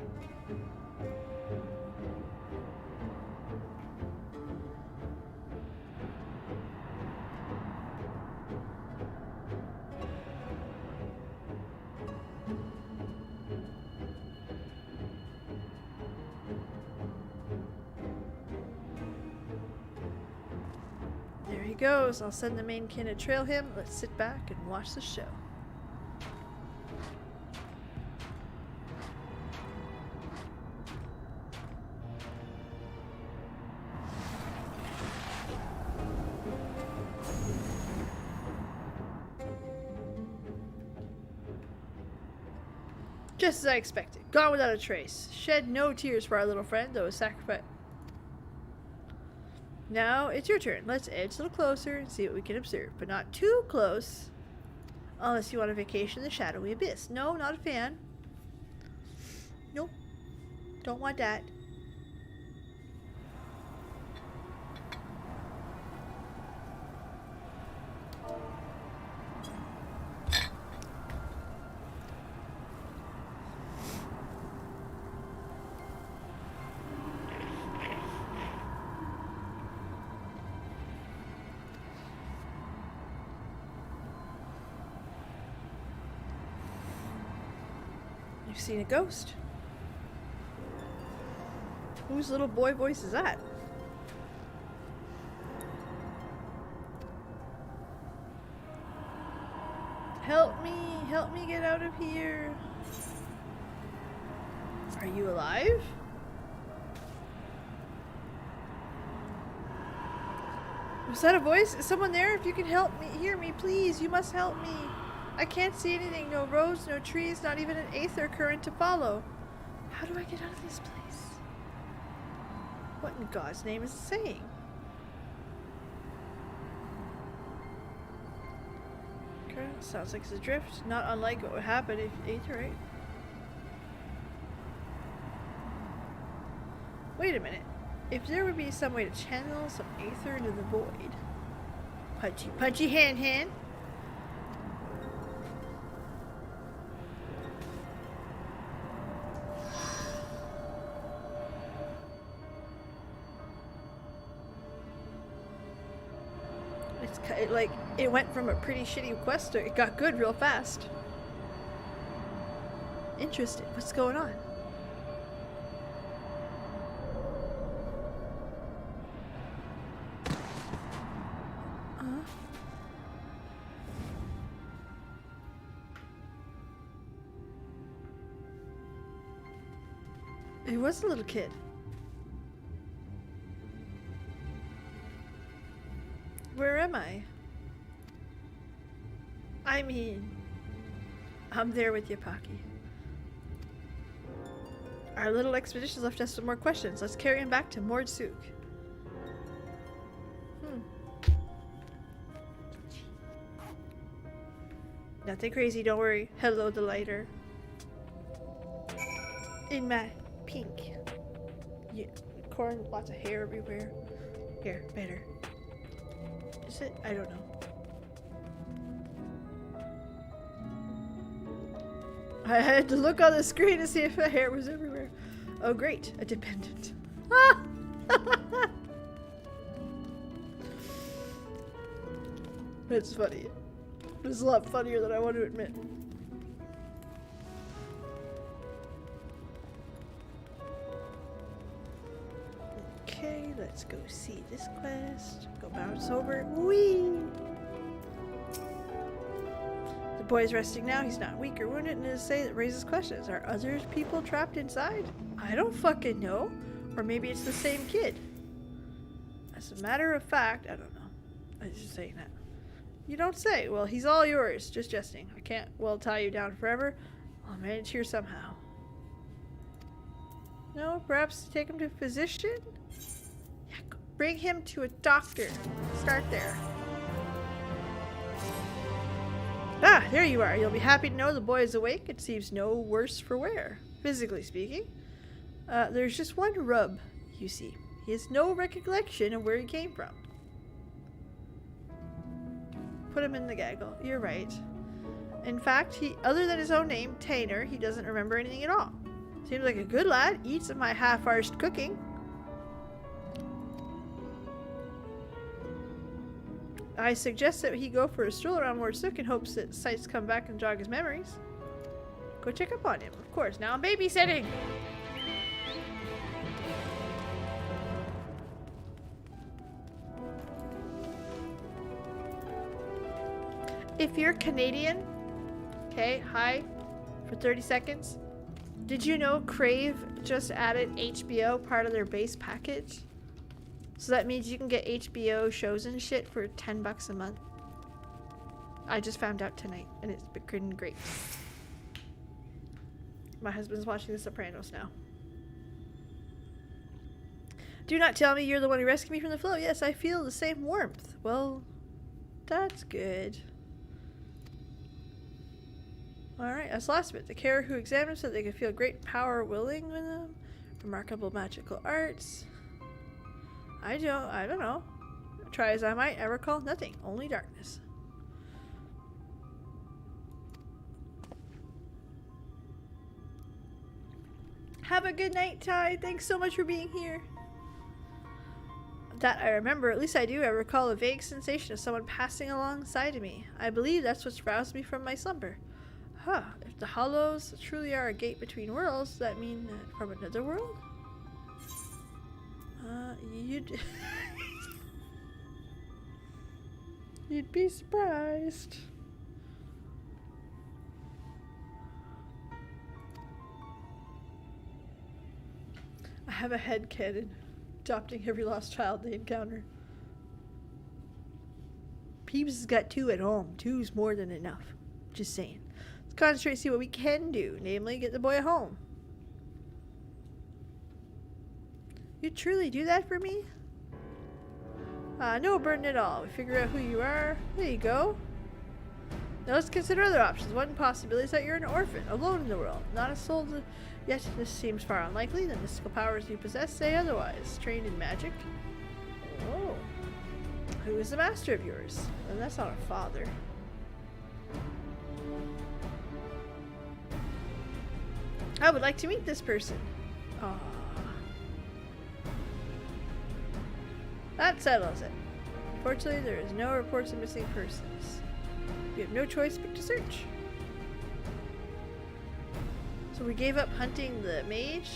Goes. I'll send the main kin to trail him. Let's sit back and watch the show. Just as I expected. Gone without a trace. Shed no tears for our little friend, though a sacrifice. Now it's your turn. Let's edge a little closer and see what we can observe, but not too close. Unless you want a vacation in the shadowy abyss. No, not a fan. Nope. Don't want that. You've seen a ghost. Whose little boy voice is that? Help me get out of here. Are you alive? Was that a voice? Is someone there? If you can help me, hear me, please, you must help me. I can't see anything. No roads, no trees, not even an aether current to follow. How do I get out of this place? What in God's name is it saying? Okay, sounds like it's a drift. Not unlike what would happen if Aetherite. Wait a minute. If there would be some way to channel some Aether into the void. Punchy, punchy hand. Like, it went from a pretty shitty quest to it got good real fast. Interested. What's going on? He was a little kid. Where am I? I mean, I'm there with you, Pocky. Our little expedition's left us with more questions. Let's carry him back to Mordsuk. Nothing crazy, don't worry. Hello, the lighter. In my pink. Yeah, corn, lots of hair everywhere. Here, better. Is it? I don't know. I had to look on the screen to see if the hair was everywhere. Oh great, a dependent. Ah! It's funny. It's a lot funnier than I want to admit. Okay, let's go see this quest. Go bounce over. Whee! The boy's resting now. He's not weak or wounded, and it is say that raises questions. Are other people trapped inside? I don't fucking know. Or maybe it's the same kid. As a matter of fact, I don't know. I was just saying that. You don't say. Well, he's all yours. Just jesting. I can't, well, tie you down forever. I'll manage here somehow. No, perhaps take him to a physician? Yeah, bring him to a doctor. Start there. Ah, there you are. You'll be happy to know the boy is awake. It seems no worse for wear, physically speaking. There's just one rub, you see. He has no recollection of where he came from. Put him in the gaggle. You're right. In fact, other than his own name, Tainer, he doesn't remember anything at all. Seems like a good lad. Eats of my half-arsed cooking. I suggest that he go for a stroll around Mordsuk in hopes that sights come back and jog his memories. Go check up on him, of course. Now I'm babysitting! If you're Canadian, okay, hi, for 30 seconds. Did you know Crave just added HBO part of their base package? So that means you can get HBO shows and shit for $10 a month. I just found out tonight, and it's been great. My husband's watching The Sopranos now. Do not tell me you're the one who rescued me from the flow. Yes, I feel the same warmth. Well, that's good. Alright, that's the last bit. The carer who examined so that they could feel great power willing with them. Remarkable magical arts. I don't know. Try as I might, I recall nothing. Only darkness. Have a good night, Ty. Thanks so much for being here. That I remember, at least I do. I recall a vague sensation of someone passing alongside of me. I believe that's what's roused me from my slumber. Huh, if the hollows truly are a gate between worlds, does that mean from another world? You'd be surprised. I have a headcanon adopting every lost child they encounter. Peeves has got 2 at home. 2's more than enough. Just saying. Let's concentrate and see what we can do, namely get the boy home. You truly do that for me? No burden at all. We figure out who you are. There you go. Now let's consider other options. One possibility is that you're an orphan, alone in the world, not a soul to... Yet this seems far unlikely. The mystical powers you possess say otherwise. Trained in magic? Oh. Who is the master of yours? And that's not a father. I would like to meet this person. Aww. That settles it. Unfortunately, there is no reports of missing persons. We have no choice but to search. So we gave up hunting the mage.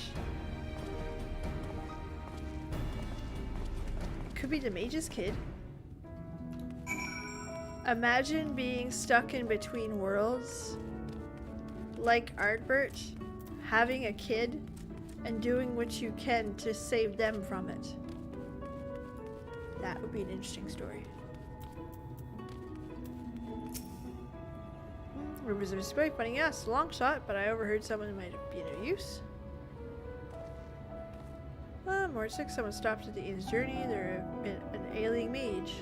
Could be the mage's kid. Imagine being stuck in between worlds, like Ardbert, having a kid, and doing what you can to save them from it. That would be an interesting story. Rumors of a spray funny, yes, long shot, but I overheard someone might be of use. More sick, someone stopped at the inn's journey. There have been an ailing mage.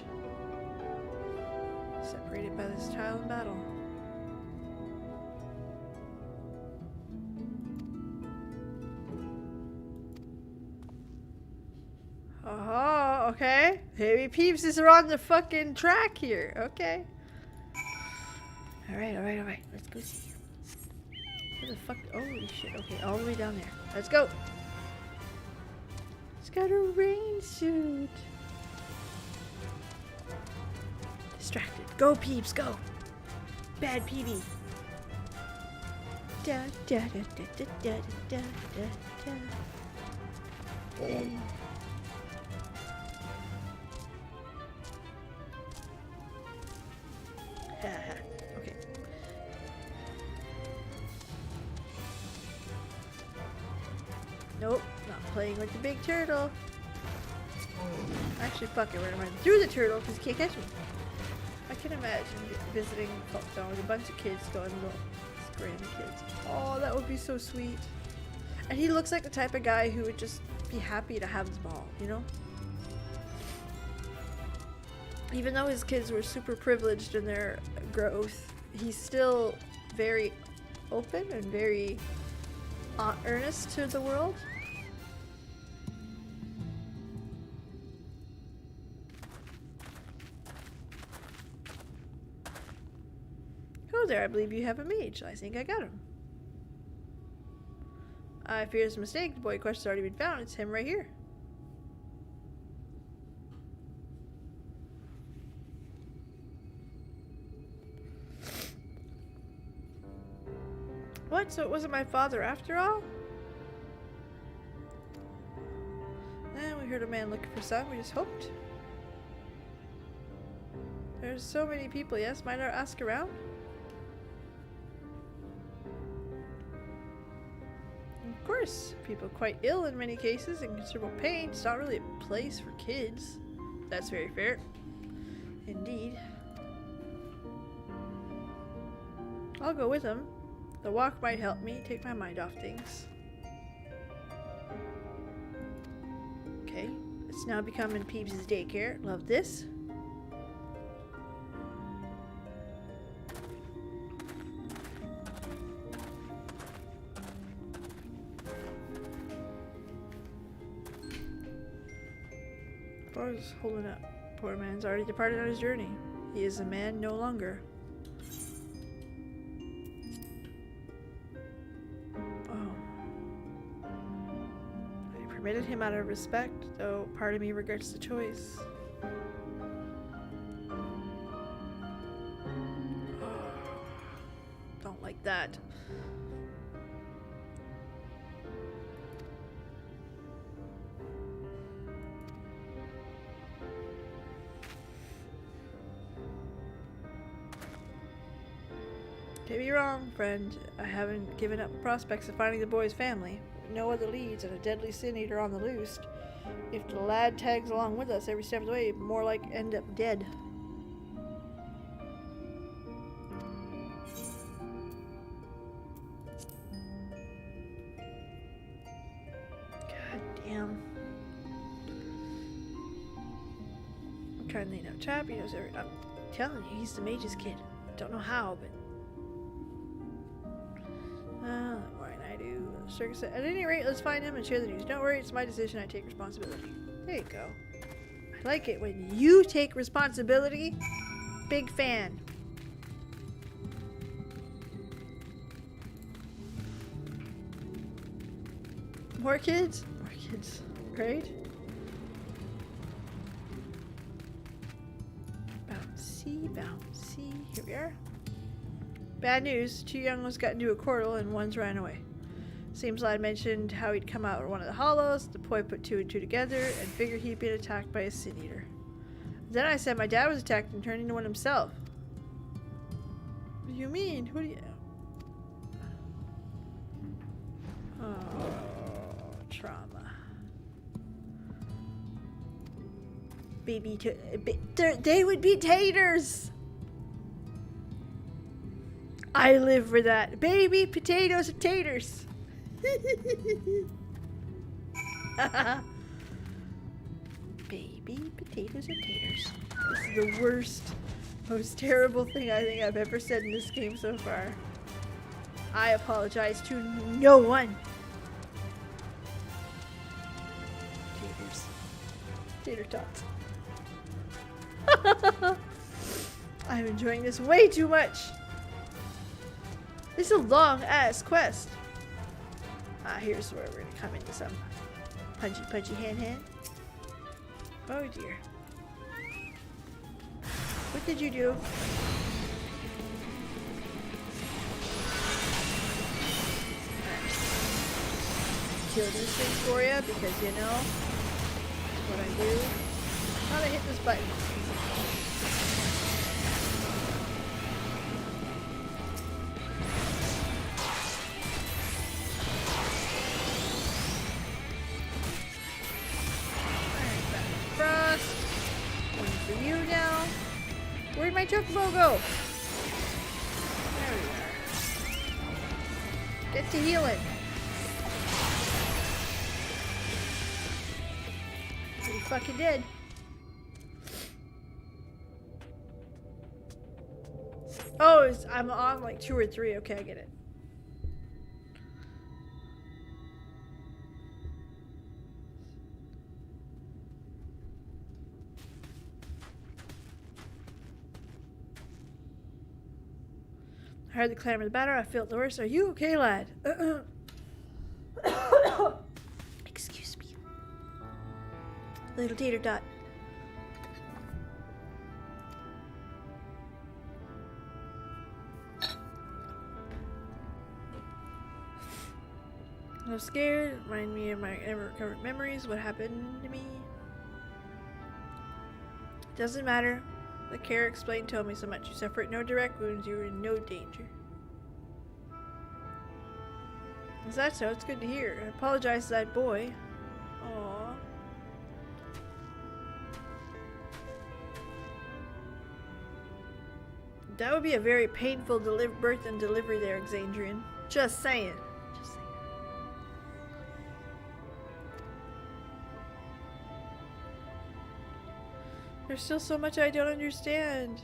Separated by this tile in battle. Oh, okay. Maybe Peeps is on the fucking track here. Okay. Alright. Let's go see. Where the fuck? Holy shit. Okay, all the way down there. Let's go. It's got a rain suit. Distracted. Go, Peeps, go. Bad PB. Da da da da da da da da da. Okay. Nope, not playing with the big turtle. Actually, fuck it, we're gonna run through the turtle because he can't catch me. I can imagine visiting Folktown with a bunch of kids going, look, grandkids. Oh, that would be so sweet. And he looks like the type of guy who would just be happy to have them all, you know? Even though his kids were super privileged in their growth, he's still very open and very earnest to the world. Oh there, I believe you have a mage. I think I got him. I fear it's a mistake. The boy quest has already been found. It's him right here. What? So it wasn't my father after all? We heard a man looking for son. We just hoped. There's so many people. Yes, might I ask around? Of course, people quite ill in many cases, in considerable pain. It's not really a place for kids. That's very fair. Indeed. I'll go with him. The walk might help me take my mind off things. Okay, it's now becoming Peeps' daycare. Love this. Boy's holding up. Poor man's already departed on his journey. He is a man no longer. Permitted him out of respect, though part of me regrets the choice. Oh, don't like that. Don't be wrong, friend. I haven't given up prospects of finding the boy's family. No other leads and a deadly sin eater on the loose. If the lad tags along with us every step of the way, more like end up dead. God damn. I'm trying to think of chap. He knows every. I'm telling you, he's the mage's kid. Don't know how, but... what can I do? Circus. At any rate, let's find him and share the news. Don't worry, it's my decision. I take responsibility. There you go. I like it when you take responsibility. Big fan. More kids? More kids. Right? Bouncy, bouncy. Here we are. Bad news. 2 young ones got into a corridor and one's ran away. Seems Lad mentioned how he'd come out of one of the hollows. The boy put 2 and 2 together and figured he'd been attacked by a sin eater. Then I said my dad was attacked and turned into one himself. What do you mean? Who do you... Oh, trauma. Baby, they would be taters! I live for that. Baby potatoes and taters. Baby potatoes and taters. This is the worst, most terrible thing I think I've ever said in this game so far. I apologize to no one. Taters. Tater tots. I'm enjoying this way too much. This is a long-ass quest. Here's where we're gonna come into some punchy hand. Oh dear. What did you do? Kill these things for you because you know that's what I do. How to hit this button. Where'd my chocobo go? There we are. Get to healing. Pretty fucking dead. Oh, I'm on like 2 or 3. Okay, I get it. I heard the clamor of the battle. I felt the worst. Are you okay, lad? Excuse me. Little tater dot. I'm scared. Remind me of my ever-recovered memories. What happened to me? Doesn't matter. The care explained told me so much. You suffered no direct wounds. You were in no danger. Is that so? It's good to hear. I apologize to that boy. Aww. That would be a very painful birth and delivery there, Exandrian. Just saying. Just saying. There's still so much I don't understand.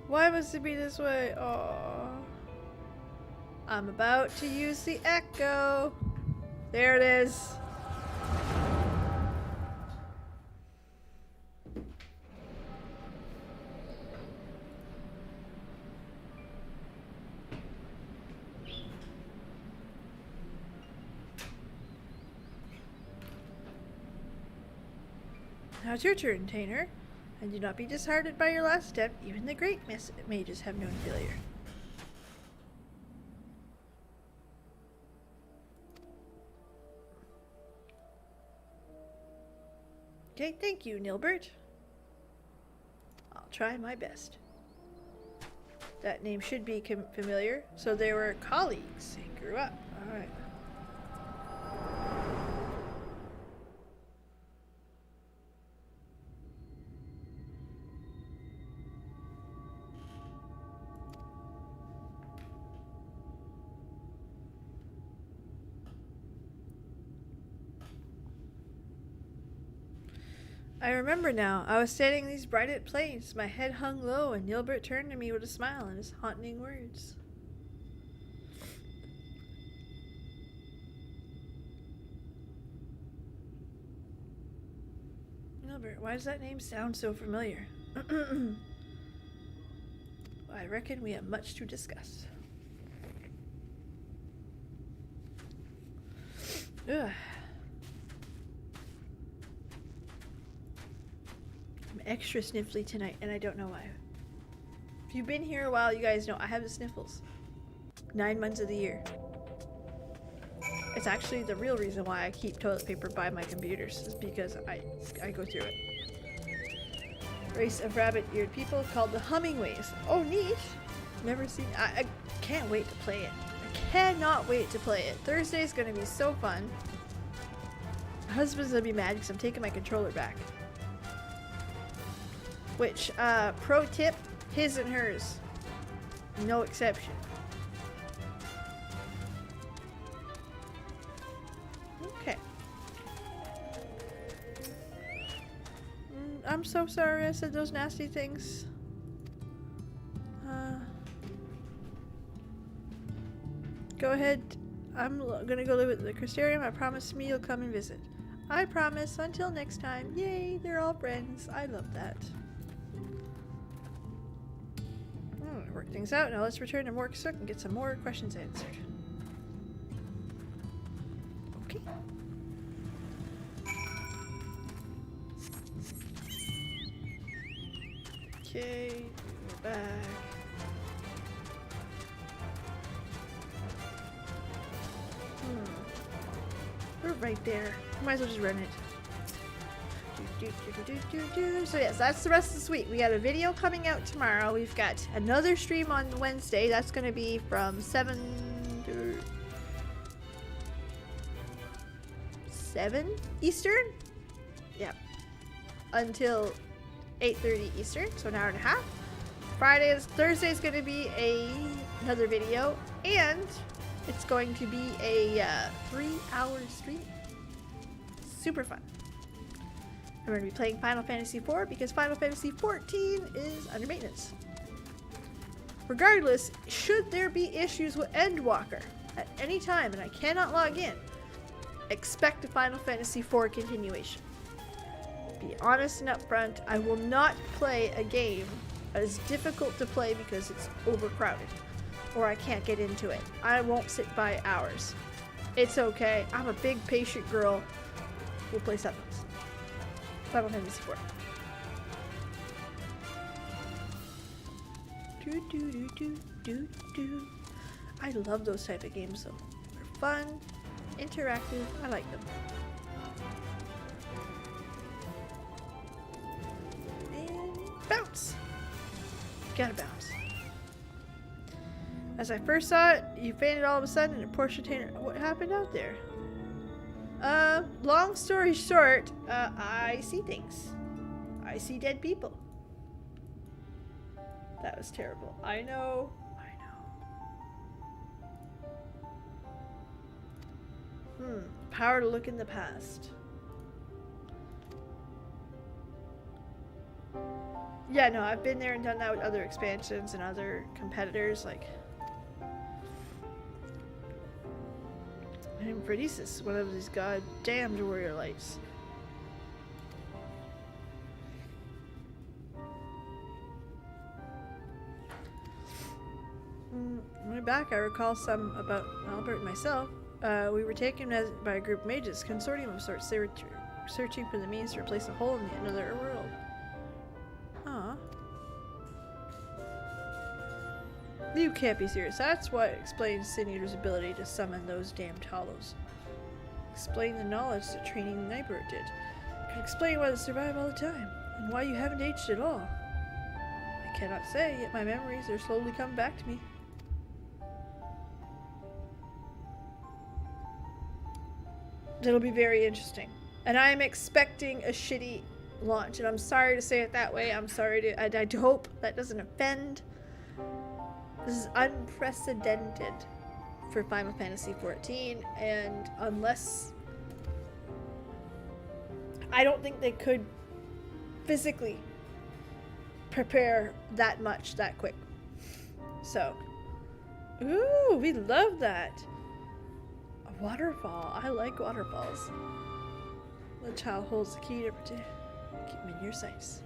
Why must it be this way? Aww. I'm about to use the echo. There it is. Now it's your turn, Tainer. And do not be disheartened by your last attempt. Even the great mages have known failure. Okay, thank you, Nilbert. I'll try my best. That name should be familiar. So they were colleagues. They grew up. Alright. I remember now. I was standing in these bright plains, my head hung low, and Nilbert turned to me with a smile and his haunting words. Nilbert, why does that name sound so familiar? I reckon we have much to discuss. Ugh. I'm extra sniffly tonight, and I don't know why. If you've been here a while, you guys know I have the sniffles. 9 months of the year. It's actually the real reason why I keep toilet paper by my computers, is because I go through it. Race of rabbit-eared people called the Hummingways. Oh, neat! Never seen. I can't wait to play it. I cannot wait to play it. Thursday's gonna be so fun. My husband's gonna be mad because I'm taking my controller back. Which, pro tip, his and hers. No exception. Okay. I'm so sorry I said those nasty things. Go ahead. I'm gonna go live at the Crystarium. I promise me you'll come and visit. I promise. Until next time. Yay, they're all friends. I love that. Work things out. Now let's return to Morksook and get some more questions answered. Okay. Okay, we're back. We're right there. Might as well just run it. So yes, that's the rest of this week. We got a video coming out tomorrow. We've got another stream on Wednesday. That's going to be from 7 Eastern? Yep. Until 8:30 Eastern, so an hour and a half. Thursday is going to be another video, and it's going to be a 3-hour stream. Super fun. I'm going to be playing Final Fantasy IV because Final Fantasy XIV is under maintenance. Regardless, should there be issues with Endwalker at any time and I cannot log in, expect a Final Fantasy IV continuation. Be honest and upfront, I will not play a game that is difficult to play because it's overcrowded or I can't get into it. I won't sit by hours. It's okay. I'm a big patient girl. We'll play something else. Final Fantasy IV. I love those type of games though. They're fun, interactive. I like them. And bounce. Gotta bounce. As I first saw it, you fainted all of a sudden in a Porsche container. What happened out there? Long story short, I see things. I see dead people. That was terrible. I know. Power to look in the past. Yeah, no, I've been there and done that with other expansions and other competitors, like... And Verdesis, one of these goddamned warrior lights. Way back, I recall some about Albert and myself. We were taken by a group of mages, consortium of sorts. They were searching for the means to replace a hole in the another world. Aw. You can't be serious. That's what explains Sin Eater's ability to summon those damned hollows. Explain the knowledge that training Nightbird did. Could explain why they survive all the time, and why you haven't aged at all. I cannot say, yet my memories are slowly coming back to me. It'll be very interesting. And I'm expecting a shitty launch, and I'm sorry to say it that way. I'm sorry to... I hope that doesn't offend. This is unprecedented for Final Fantasy XIV, and unless... I don't think they could physically prepare that much that quick. So, ooh, we love that. A waterfall. I like waterfalls. The child holds the key to keep him in your sights.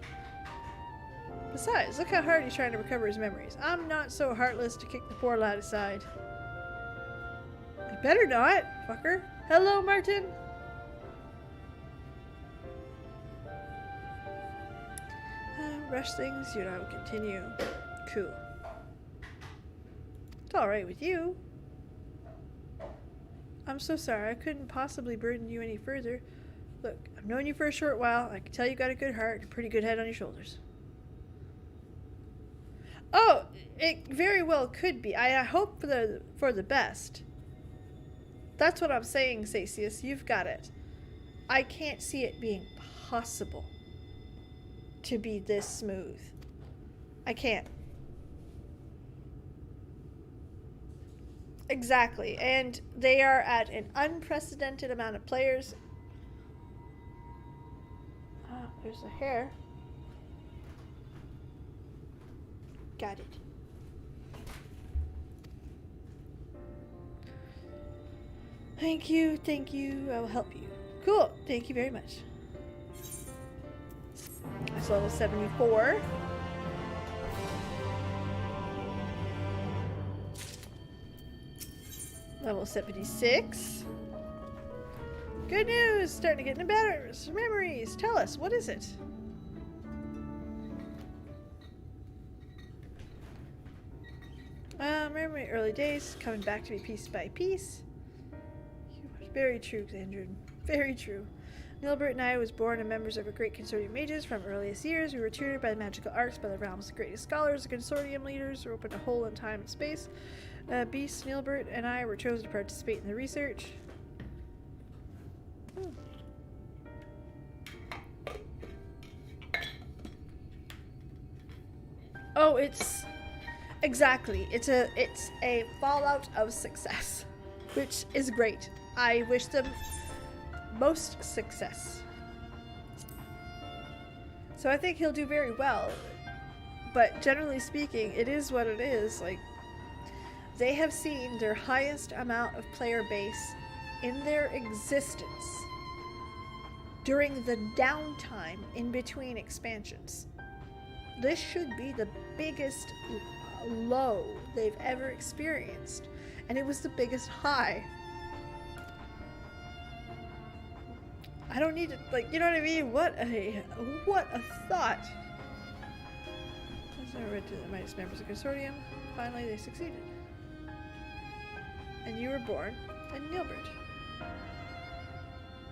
Besides, look how hard he's trying to recover his memories. I'm not so heartless to kick the poor lad aside. You better not, fucker. Hello, Martin. Rush things, you know, continue. Cool. It's alright with you. I'm so sorry, I couldn't possibly burden you any further. Look, I've known you for a short while. I can tell you got a good heart and a pretty good head on your shoulders. Oh, it very well could be. I hope for the best. That's what I'm saying, Sasius. You've got it. I can't see it being possible to be this smooth. I can't. Exactly. And they are at an unprecedented amount of players. Ah, there's a hair. Got it. Thank you, I will help you. Cool, thank you very much. That's level 74. Level 76. Good news, starting to get into better memories. Tell us, what is it? Remember my early days, coming back to me piece by piece. Very true, Xandrin. Very true. Nilbert and I was born and members of a great consortium of mages from earliest years. We were tutored by the magical arts by the realm's greatest scholars. The consortium leaders were opened a hole in time and space. Beast, Nilbert, and I were chosen to participate in the research. Oh, it's exactly. It's a fallout of success, which is great. I wish them most success. So I think he'll do very well. But generally speaking, it is what it is. Like, they have seen their highest amount of player base in their existence during the downtime in between expansions. This should be the biggest low they've ever experienced, and it was the biggest high. I don't need to, like, you know what I mean? What a thought. As I read to the mightiest members of the consortium, finally they succeeded. And you were born in Nilbert.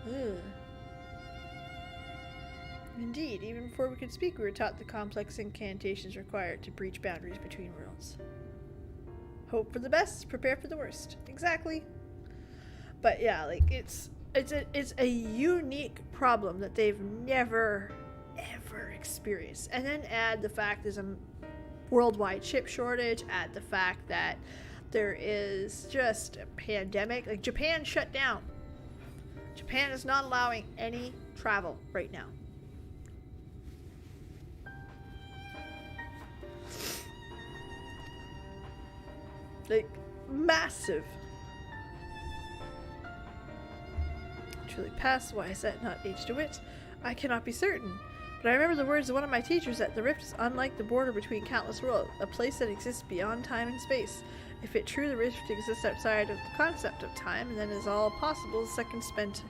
Ugh. Indeed, even before we could speak, we were taught the complex incantations required to breach boundaries between worlds. Hope for the best, prepare for the worst. Exactly. But yeah, like, it's a unique problem that they've never ever experienced. And then add the fact there's a worldwide chip shortage, add the fact that there is just a pandemic. Like, Japan shut down. Japan is not allowing any travel right now. Like, massive. Truly past, why is that not aged to wit? I cannot be certain. But I remember the words of one of my teachers that the rift is unlike the border between countless worlds, a place that exists beyond time and space. If it true, the rift exists outside of the concept of time, and then is all possible seconds spent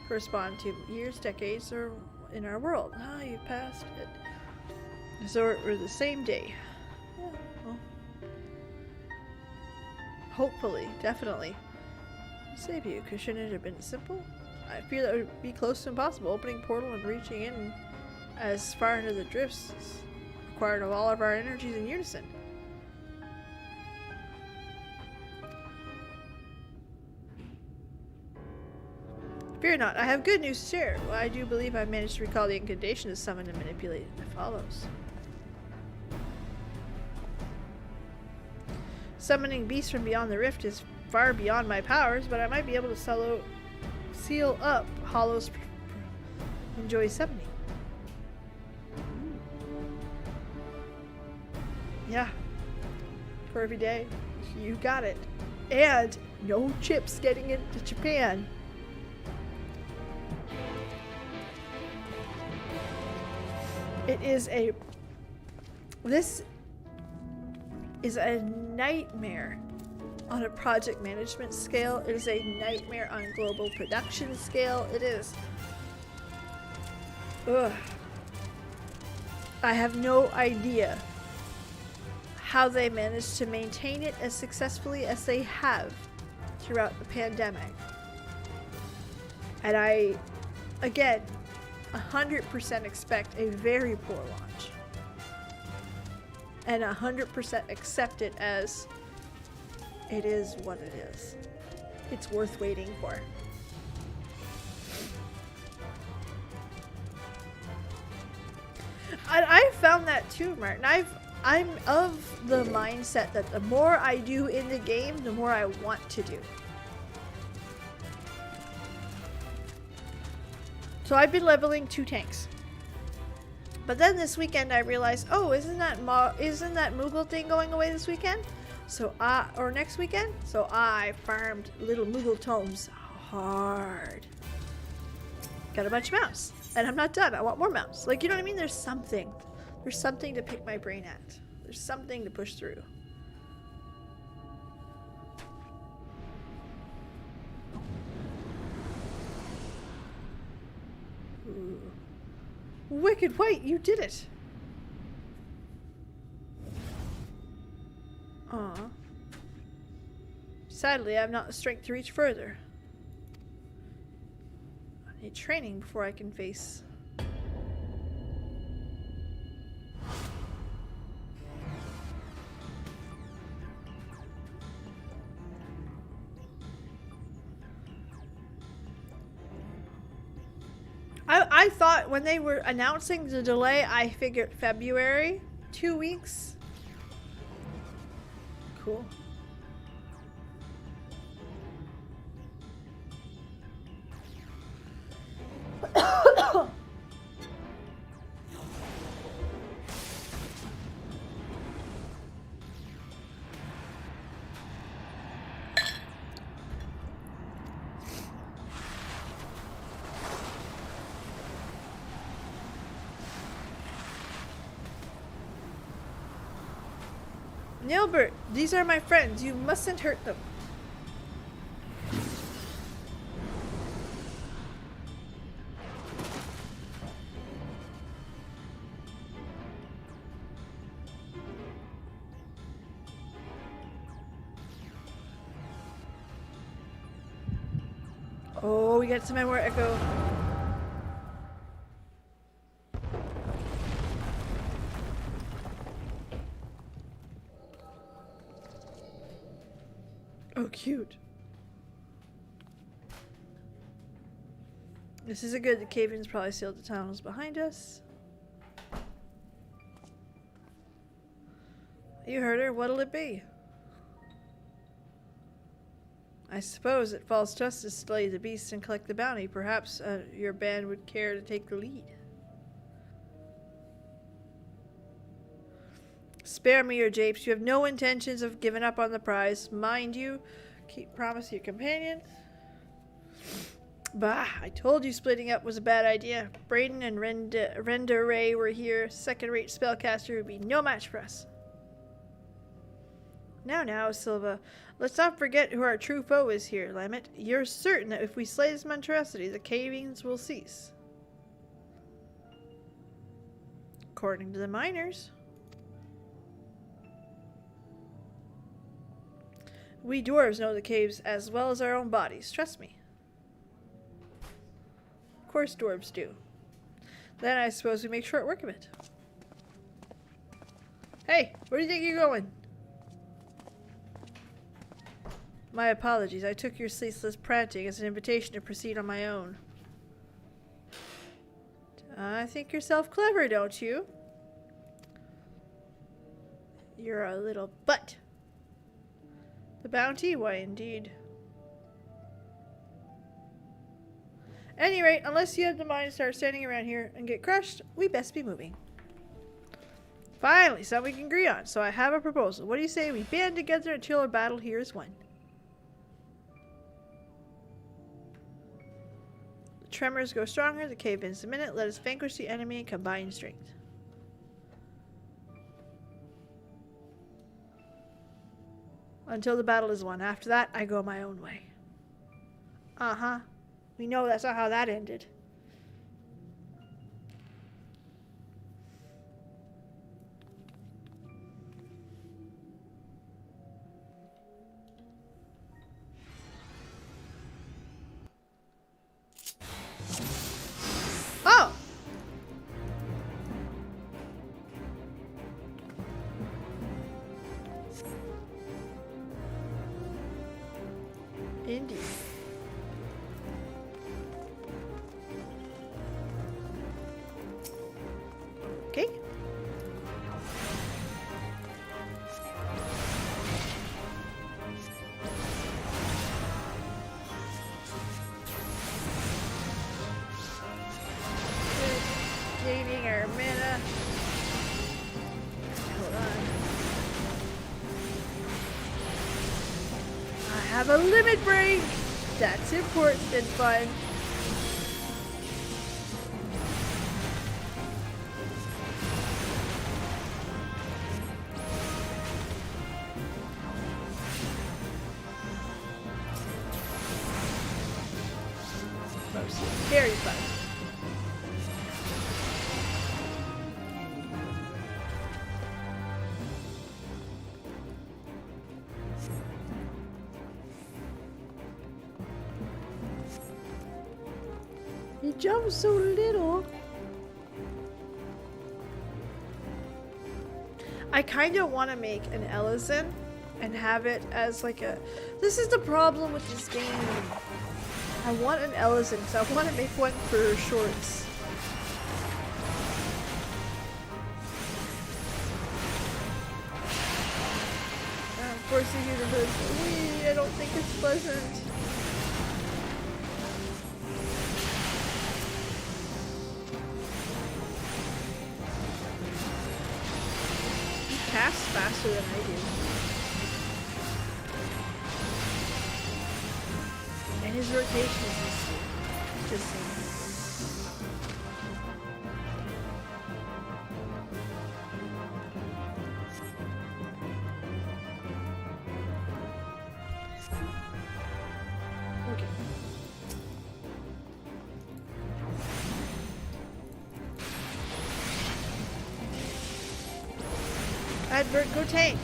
correspond to years, decades, or in our world. Ah, you passed it. So we're the same day. Yeah, well. Hopefully, definitely. Save you, because shouldn't it have been simple? I fear that would be close to impossible. Opening portal and reaching in as far into the drifts is required of all of our energies in unison. Fear not, I have good news to share. Well, I do believe I managed to recall the incantation to summon and manipulate that follows. Summoning beasts from beyond the rift is far beyond my powers, but I might be able to seal up Hollow's enjoy summoning. Yeah. For every day. You got it. And no chips getting into Japan. It is a... This is a nightmare on a project management scale. It is a nightmare on global production scale. It is... Ugh. I have no idea how they managed to maintain it as successfully as they have throughout the pandemic. And I, again, 100% expect a very poor launch. And 100% accept it as it is what it is. It's worth waiting for. I found that too, Martin. I'm of the mindset that the more I do in the game, the more I want to do. So I've been leveling 2 tanks. But then this weekend I realized, oh, isn't that Moogle thing going away this weekend? So or next weekend? So I farmed little Moogle tomes hard. Got a bunch of mouse. And I'm not done. I want more mouse. Like, you know what I mean? There's something. There's something to pick my brain at. There's something to push through. Ooh. Wicked White, you did it! Aw. Sadly, I have not the strength to reach further. I need training before I can face... I thought when they were announcing the delay, I figured February. 2 weeks. Cool. Nilbert, these are my friends. You mustn't hurt them. Oh, we got some more echo. Oh, cute. This isn't good. The cave-ins probably sealed the tunnels behind us. You heard her. What'll it be? I suppose it falls to us to slay the beast and collect the bounty. Perhaps your band would care to take the lead. Spare me your japes. You have no intentions of giving up on the prize. Mind you, keep promise to your companion. Bah, I told you splitting up was a bad idea. Braden and Renda Ray were here. Second-rate spellcaster would be no match for us. Now, Silva. Let's not forget who our true foe is here, Lamet. You're certain that if we slay this monstrosity, the cavings will cease. According to the miners. We dwarves know the caves as well as our own bodies. Trust me. Of course dwarves do. Then I suppose we make short work of it. Hey, where do you think you're going? My apologies. I took your ceaseless prancing as an invitation to proceed on my own. I think yourself clever, don't you? You're a little butt. The bounty? Why, indeed. Any rate, unless you have the mind to start standing around here and get crushed, we best be moving. Finally, something we can agree on. So I have a proposal. What do you say we band together until our battle here is won? The tremors grow stronger, the cave ends a minute. Let us vanquish the enemy and combine strength. Until the battle is won. After that, I go my own way. Uh-huh. We know that's not how that ended. Oh! Indeed. Okay. Gaining our mana. Hold on. I have a limit break. That's important and fun. Very fun. He jumps so little. I kind of want to make an Ellison and have it as like a... This is the problem with this game. I want an Ellison, so I want to make one for shorts. Of course you hear the hood. Wee, I don't think it's pleasant. He casts faster than I do. And his rotation is just saying. Okay. Advert, go tank.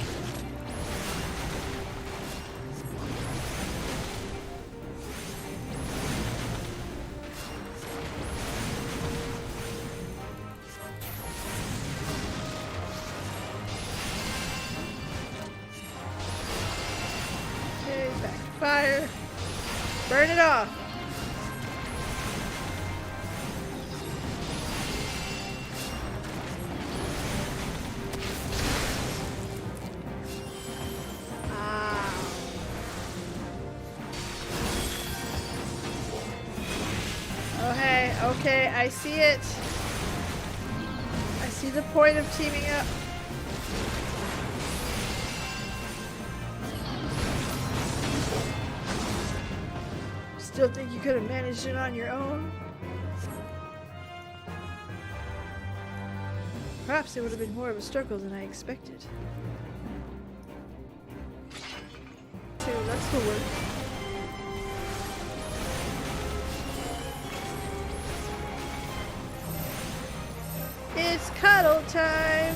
Okay, back fire. Burn it off. Okay, I see it. I see the point of teaming up. Still think you could have managed it on your own? Perhaps it would have been more of a struggle than I expected. So let's go work. It's cuddle time!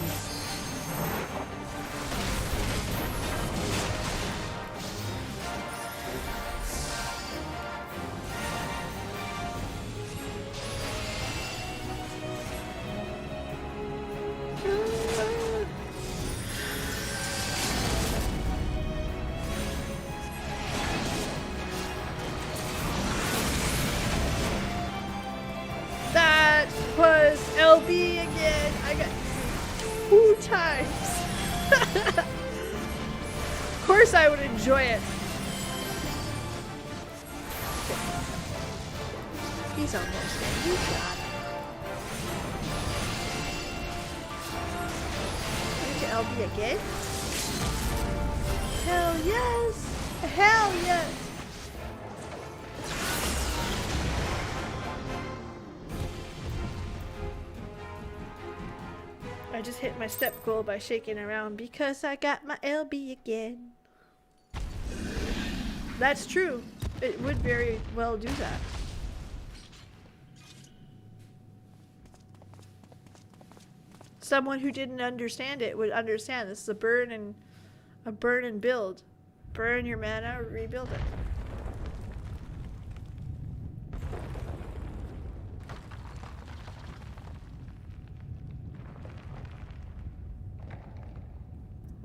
That was LB again. I got 2 times. Of course I would enjoy it. He's almost there. You got it. LB again? Hell yes! Hell yes! I just hit my step goal by shaking around because I got my LB again. That's true. It would very well do that. Someone who didn't understand it would understand. This is a burn and build. Burn your mana, rebuild it.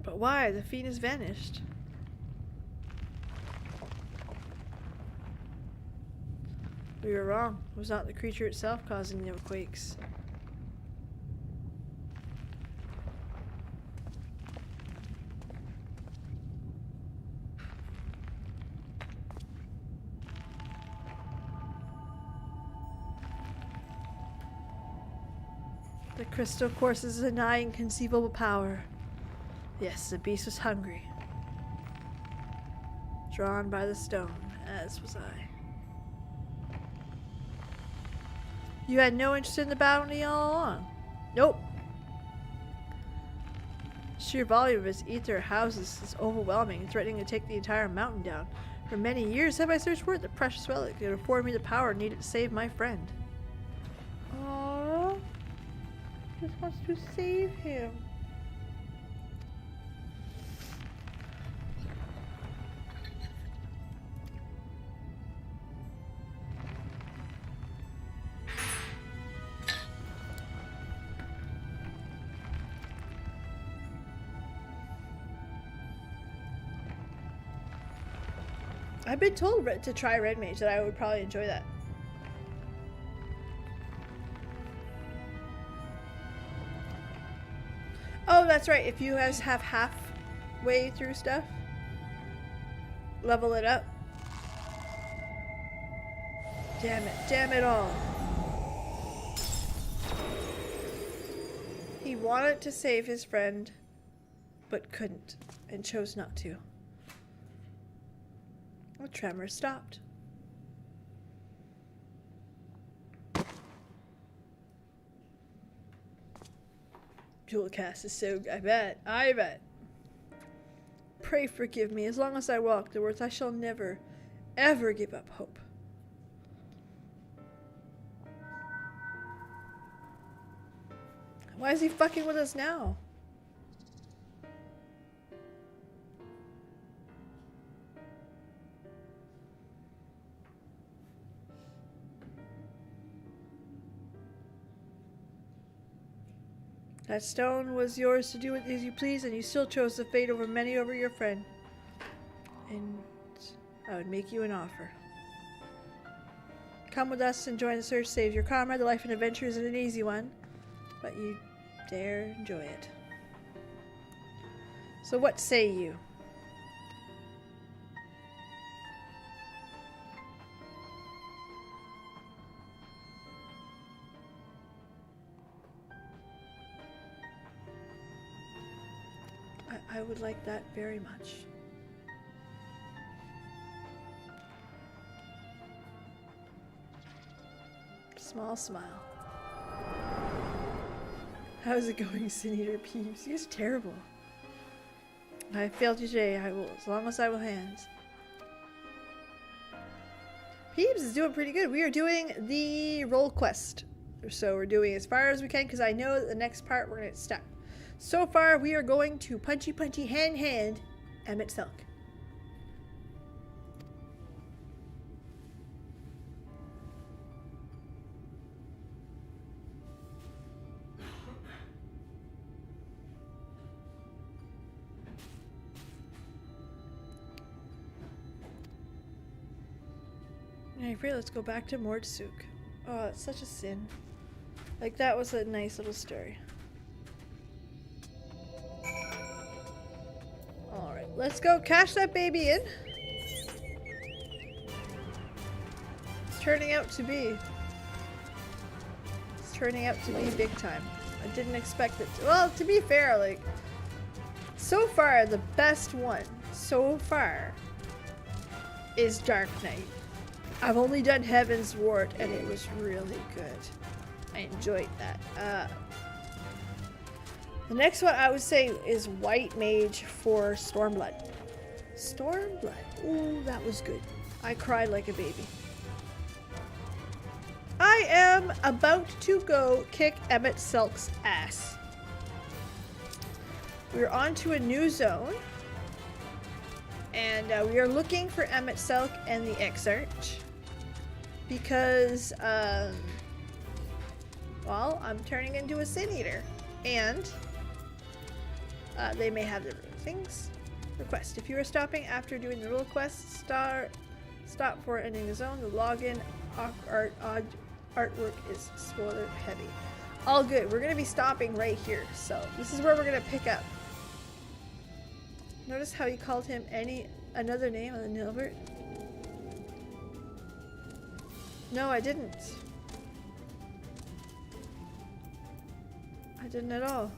But why? The fiend has vanished. We were wrong. It was not the creature itself causing the quakes. The crystal courses a nigh inconceivable power. Yes, the beast was hungry. Drawn by the stone, as was I. You had no interest in the bounty all along? Nope. Sheer volume of its ether houses is overwhelming, threatening to take the entire mountain down. For many years have I searched for it, the precious relic that afforded me the power needed to save my friend. Aww. Just wants to save him. I've been told to try Red Mage, that I would probably enjoy that. Oh, that's right. If you guys have halfway through stuff, level it up. Damn it all. He wanted to save his friend, but couldn't, and chose not to. The tremor stopped. Jewel cast is so... I bet. Pray forgive me. As long as I walk the earth, I shall never, ever give up hope. Why is he fucking with us now? That stone was yours to do with as you please, and you still chose the fate over many over your friend. And I would make you an offer. Come with us and join the search. Save your comrade. The life and adventure isn't an easy one, but you dare enjoy it. So what say you? I would like that very much. Small smile. How's it going, Sin Eater Peeves? He's terrible. I failed you today. I will, as long as I will hands. Peeves is doing pretty good. We are doing the roll quest. So we're doing as far as we can because I know that the next part we're going to stop. So far, we are going to punchy hand Emet-Selch. Alright, great, let's go back to Emet-Selch. Oh, it's such a sin. Like, that was a nice little story. Alright, let's go cash that baby in. It's turning out to be. It's turning out to be big time. I didn't expect it to. Well, to be fair, like, So far, the best one so far is Dark Knight. I've only done Heaven's Ward and it was really good. I enjoyed that. The next one I would say is White Mage for Stormblood. Stormblood. Ooh, that was good. I cried like a baby. I am about to go kick Emet-Selch's ass. We're on to a new zone. And we are looking for Emet-Selch and the Exarch. Because, well, I'm turning into a Sin Eater. And they may have their things. Request. If you are stopping after doing the rule quest, stop for ending the zone. The login artwork is spoiler heavy. All good. We're going to be stopping right here. So this is where we're going to pick up. Notice how he called him another name on the Nilbert? No, I didn't. I didn't at all.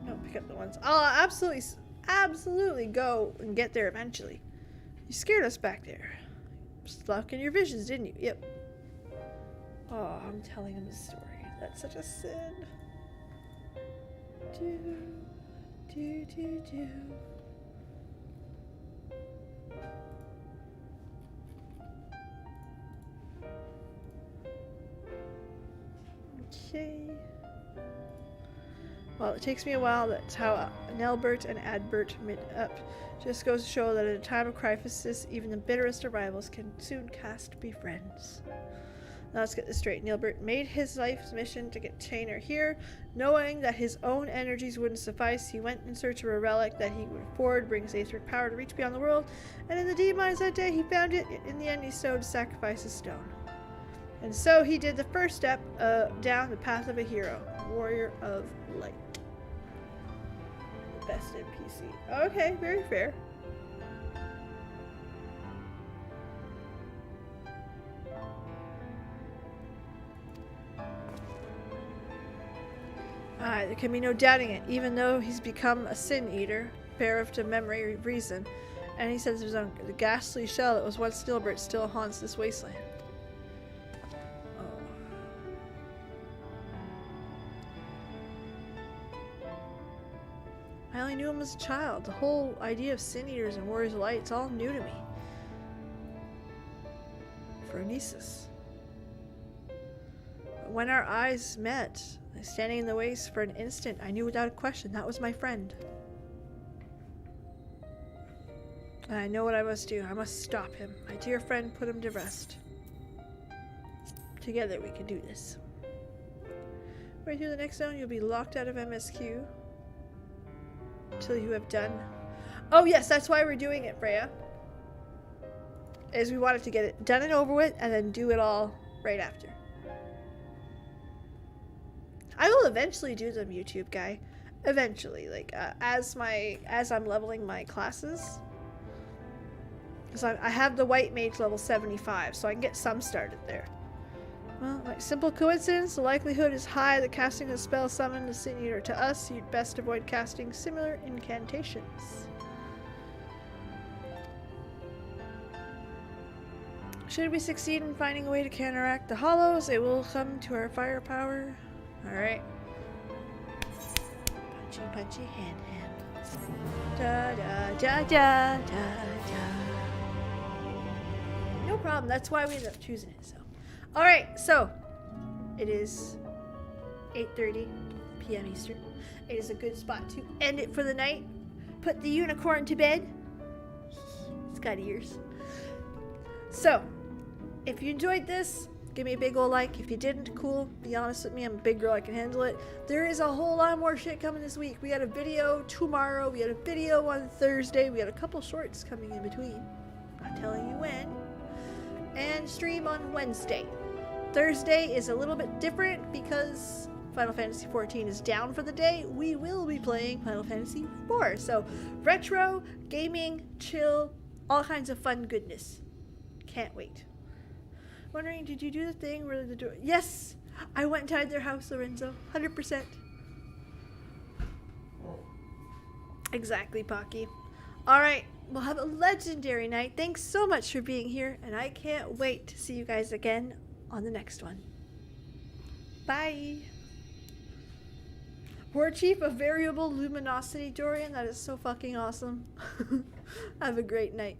Don't pick up the ones. I'll absolutely go and get there eventually. You scared us back there. Stuck in your visions, didn't you? Yep. Oh, I'm telling him the story. That's such a sin. Do. Okay. Well, it takes me a while. That's how Nelbert and Adbert meet up. Just goes to show that at a time of crisis, even the bitterest of rivals can soon be friends. Now let's get this straight. Nelbert made his life's mission to get Tainer here. Knowing that his own energies wouldn't suffice, he went in search of a relic that he would afford, brings Aetheric power to reach beyond the world, and in the deep mines that day he found it. In the end he sowed to sacrifice a stone. And so he did the first step down the path of a hero, Warrior of Light. The best NPC. Okay, very fair. There can be no doubting it, even though he's become a Sin Eater, bereft of memory of reason, and he says the ghastly shell that was once Nilbert still haunts this wasteland. I only knew him as a child. The whole idea of Sin Eaters and Warriors of Light, it's all new to me. Phronesis. When our eyes met, standing in the waist for an instant, I knew without a question that was my friend. And I know what I must do. I must stop him. My dear friend, put him to rest. Together we can do this. Right through the next zone, you'll be locked out of MSQ. Until you have done. Oh yes, that's why we're doing it, Freya. Is we wanted to get it done and over with, and then do it all right after. I will eventually do them, YouTube guy. Eventually, like as I'm leveling my classes. Because I have the White Mage level 75, so I can get some started there. Well, like simple coincidence, the likelihood is high that casting a spell summoned a Sin Eater. To us, you'd best avoid casting similar incantations. Should we succeed in finding a way to counteract the hollows, it will come to our firepower. Alright. Punchy, hand. Da da da da da da. No problem, that's why we ended up choosing it, so. Alright, so it is 8:30 p.m. Eastern. It is a good spot to end it for the night. Put the unicorn to bed. It's got ears. So, if you enjoyed this, give me a big ol' like. If you didn't, cool. Be honest with me, I'm a big girl, I can handle it. There is a whole lot more shit coming this week. We got a video tomorrow. We had a video on Thursday. We got a couple shorts coming in between. Not telling you when. And stream on Wednesday. Thursday is a little bit different because Final Fantasy XIV is down for the day. We will be playing Final Fantasy IV. So retro, gaming, chill, all kinds of fun goodness. Can't wait. Wondering, did you do the thing where the door? Yes! I went inside their house, Lorenzo. 100%. Exactly, Pocky. Alright, we'll have a legendary night. Thanks so much for being here, and I can't wait to see you guys again on the next one. Bye! War Chief of Variable Luminosity Dorian, that is so fucking awesome. Have a great night.